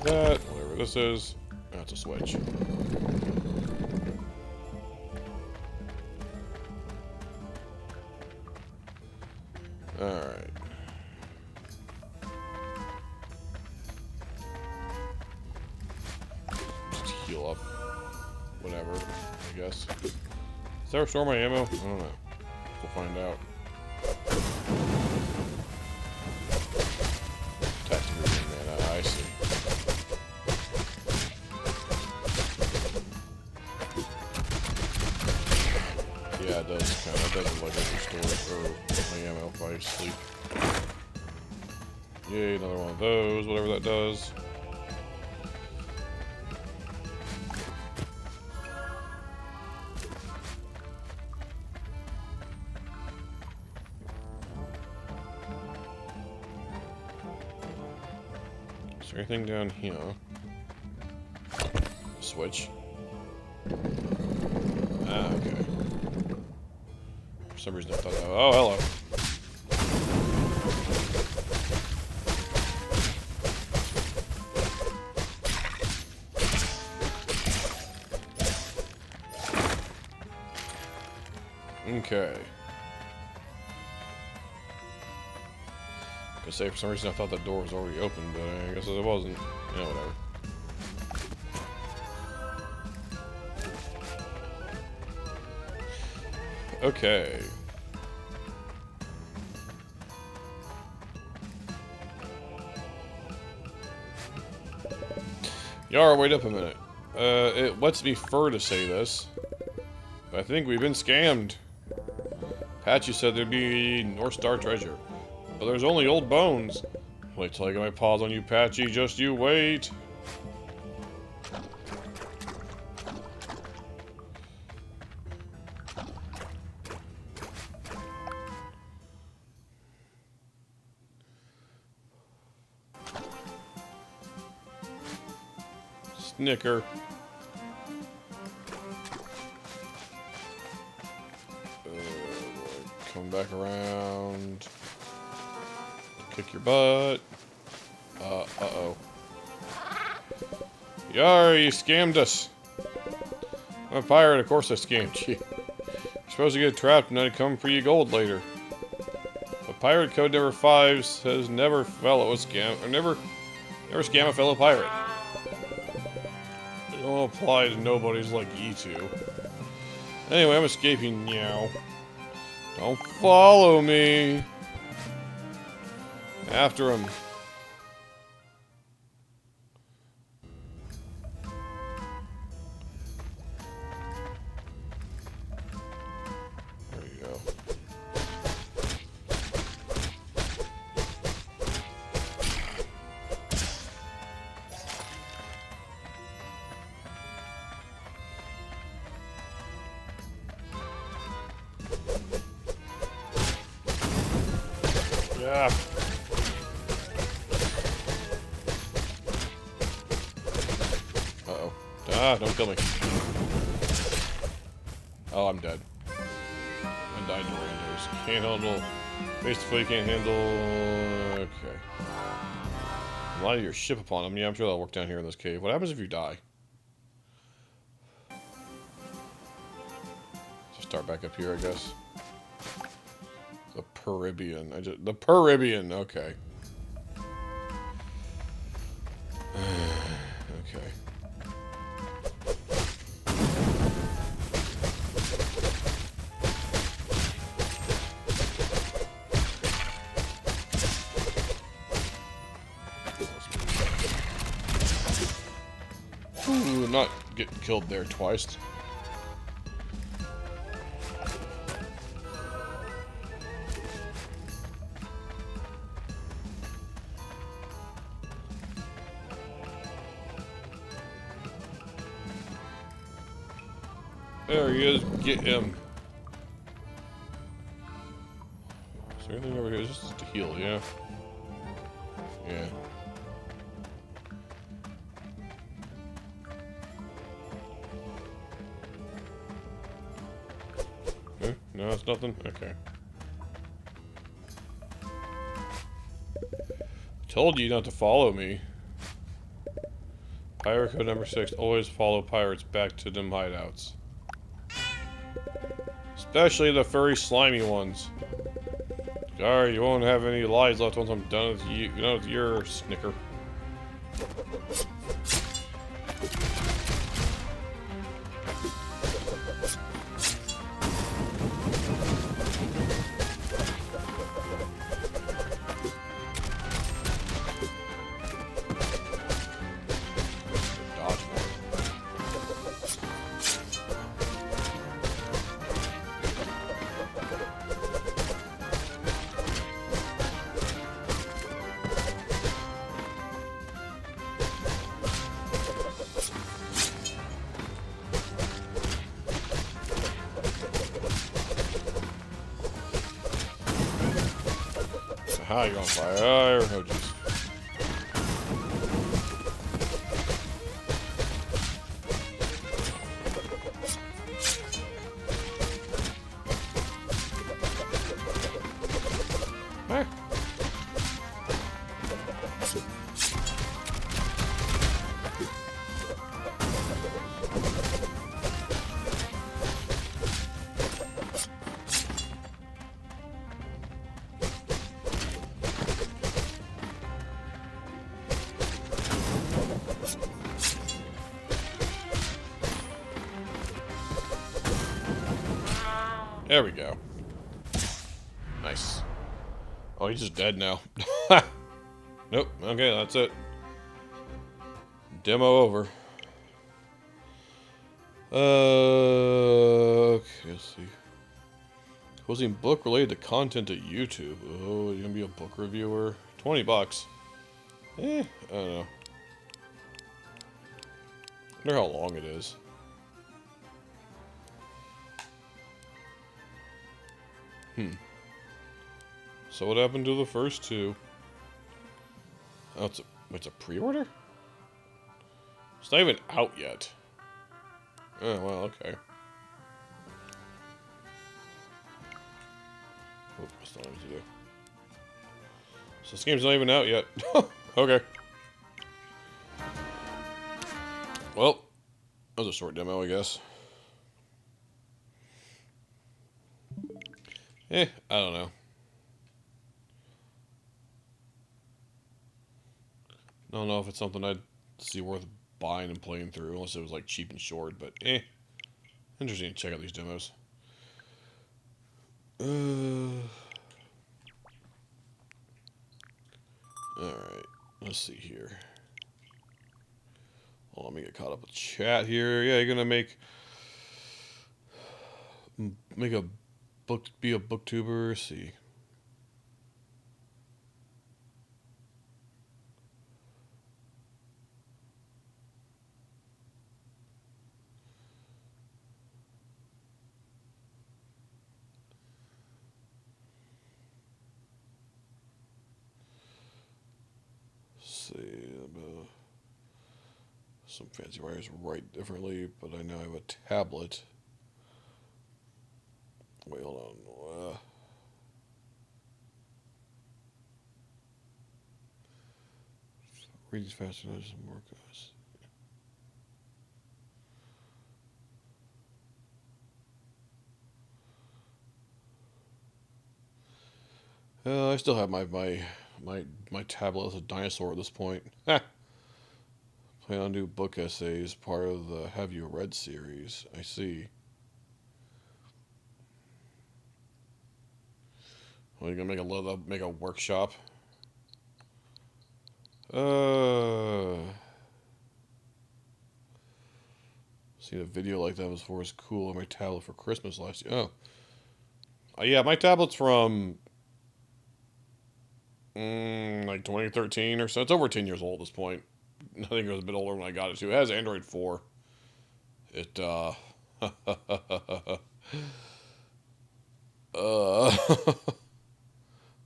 That, whatever this is, that's a switch. Alright. Just heal up. Whatever, I guess. Does that restore my ammo? I don't know. We'll find out. I see. Yeah, it does kind of. It doesn't look like restore my ammo if I sleep. Yay, another one of those, whatever that does. Is there anything down here? Switch. Ah, okay. For some reason I thought that. Oh, hello. Okay. Cause say for some reason I thought that door was already open, but I guess it wasn't. Yeah, whatever. Okay. Yar, wait up a minute. It lets me fur to say this. But I think we've been scammed. Patchy said there'd be North Star treasure. But there's only old bones. Wait till I get my paws on you, Patchy. Just you wait. Snicker. Come back around. Kick your butt. Uh-oh. Yar, you scammed us. I'm a pirate, of course I scammed you. You're supposed to get trapped and then come for your gold later. But Pirate Code number 5 says never follow a scam, or never scam a fellow pirate. It don't apply to nobodies like you two. Anyway, I'm escaping now. Don't follow me. After him. There you go. Yeah. Uh-oh. Ah, don't kill me. Oh, I'm dead. I died to randos. Can't handle... Face to face, can't handle... Okay. A lot of your ship upon them. Yeah, I'm sure that'll work down here in this cave. What happens if you die? Just start back up here, I guess. The Peribian. The Peribian, okay. Okay. Ooh, not get killed there twice. There he is. Get him. Is there anything over here? Is this just a heal? Yeah. Yeah. Okay. No, it's nothing? Okay. Told you not to follow me. Pirate Code number 6. Always follow pirates back to them hideouts. Especially the furry, slimy ones. Sorry, you won't have any lives left once I'm done with you. You know, with your snicker. Aha, you're on fire. Oh, jeez. There we go. Nice. Oh, he's just dead now. Nope. Okay, that's it. Demo over. Okay, let's see. Posting book related to content at YouTube. Oh, you're gonna be a book reviewer? $20. I don't know. I wonder how long it is. So what happened to the first two? Oh, it's a pre-order? It's not even out yet. Oh, well, okay. Oh, that's not what to do. So this game's not even out yet. Okay. Well, that was a short demo, I guess. I don't know. I don't know if it's something I'd see worth buying and playing through, unless it was like cheap and short, but interesting to check out these demos. Alright, let's see here. Well, let me get caught up with chat here. Yeah, you're gonna make a book, be a booktuber. Let's see. Some fancy writers write differently, but I now have a tablet. Wait, hold on. Reading's faster than some more guys. I still have my tablet as a dinosaur at this point. Plan on new book essays, part of the Have You Read series. I see. Well, you're gonna make a workshop. Seen a video like that before. It's cool on my tablet for Christmas last year. Oh, yeah, my tablet's from like 2013 or so. It's over 10 years old at this point. I think it was a bit older when I got it too. It has Android 4. It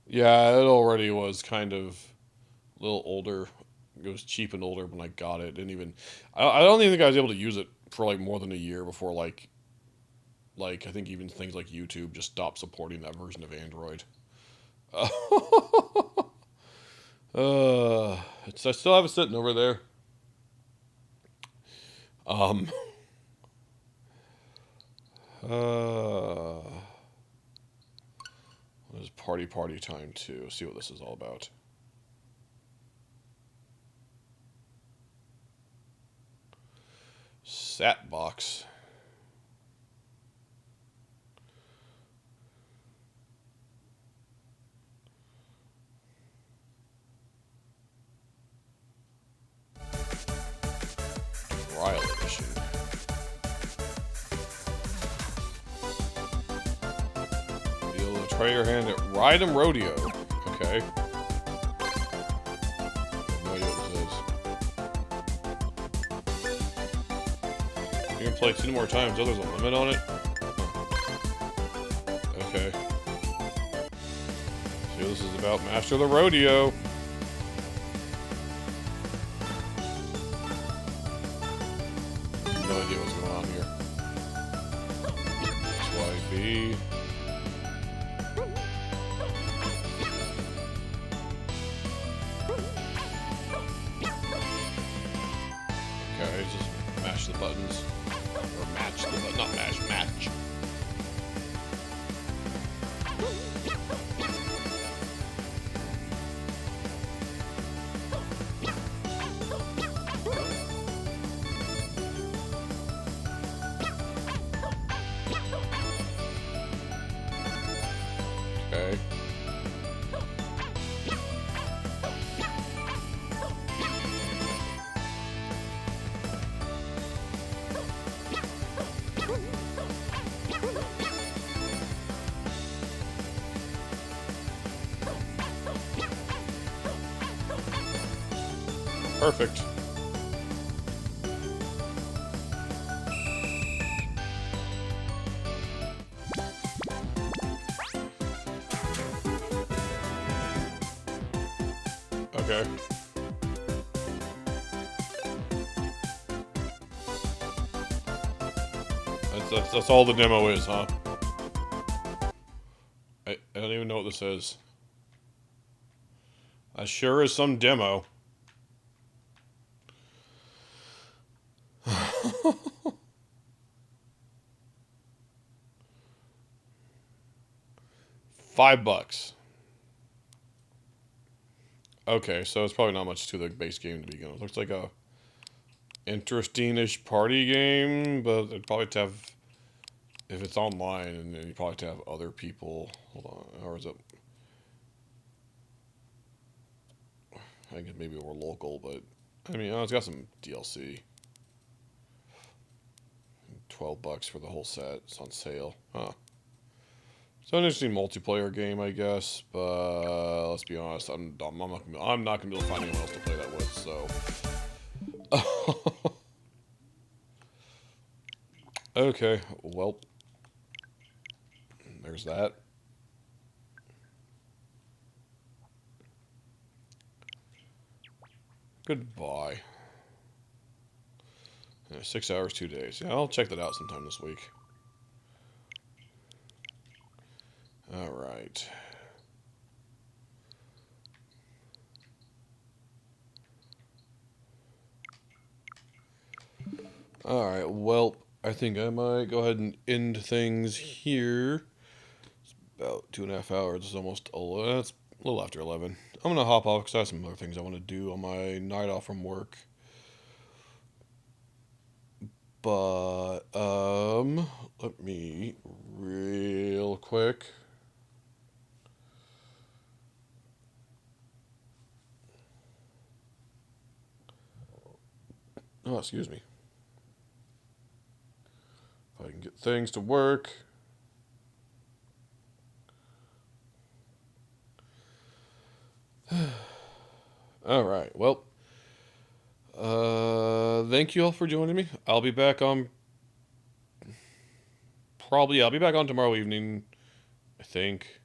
yeah, it already was kind of a little older. It was cheap and older when I got it. Didn't even I don't even think I was able to use it for like more than a year before like I think even things like YouTube just stopped supporting that version of Android. I still have it sitting over there. There's party time too. See what this is all about. Satbox. Trial edition. You'll try your hand at Ride 'em Rodeo. Okay. No idea what this is. You can play 2 more times. Oh, there's a limit on it? Okay. See, this is about Master of the Rodeo. No idea what's going on here. XYB. Okay, just mash the buttons. Or match the button. Not mash, match. Perfect. Okay. That's all the demo is, huh? I don't even know what this is. That sure is some demo. $5. Okay, so it's probably not much to the base game to begin with. Looks like a interesting-ish party game, but it'd probably have to have, if it's online, and then you probably have to have other people. Hold on, or is it? I think maybe we're local, but I mean, it's got some DLC. $12 for the whole set. It's on sale. Huh. It's an interesting multiplayer game, I guess, but let's be honest, I'm not gonna be able to find anyone else to play that with, so. Okay, well, there's that. Goodbye. Yeah, 6 hours, 2 days. Yeah, I'll check that out sometime this week. All right. All right, well, I think I might go ahead and end things here. It's about 2.5 hours. It's almost 11. It's a little after 11. I'm going to hop off because I have some other things I want to do on my night off from work. But, let me real quick. Oh, excuse me. If I can get things to work. All right. Well, thank you all for joining me. I'll be back on I'll be back on tomorrow evening, I think.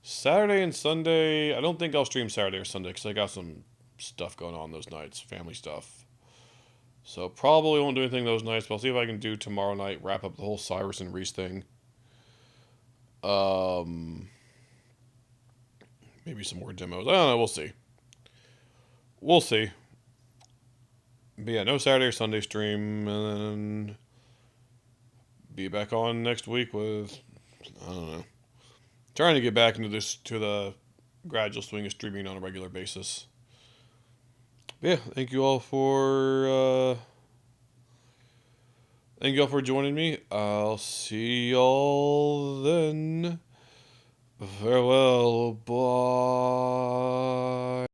Saturday and Sunday, I don't think I'll stream Saturday or Sunday because I got some stuff going on those nights, family stuff. So probably won't do anything those nights, but I'll see if I can do tomorrow night, wrap up the whole Cyrus and Reese thing. Maybe some more demos. I don't know, we'll see. We'll see. But yeah, no Saturday or Sunday stream, and then be back on next week with, I don't know. Trying to get back into to the gradual swing of streaming on a regular basis. But yeah, thank you all for joining me. I'll see y'all then. Farewell. Bye.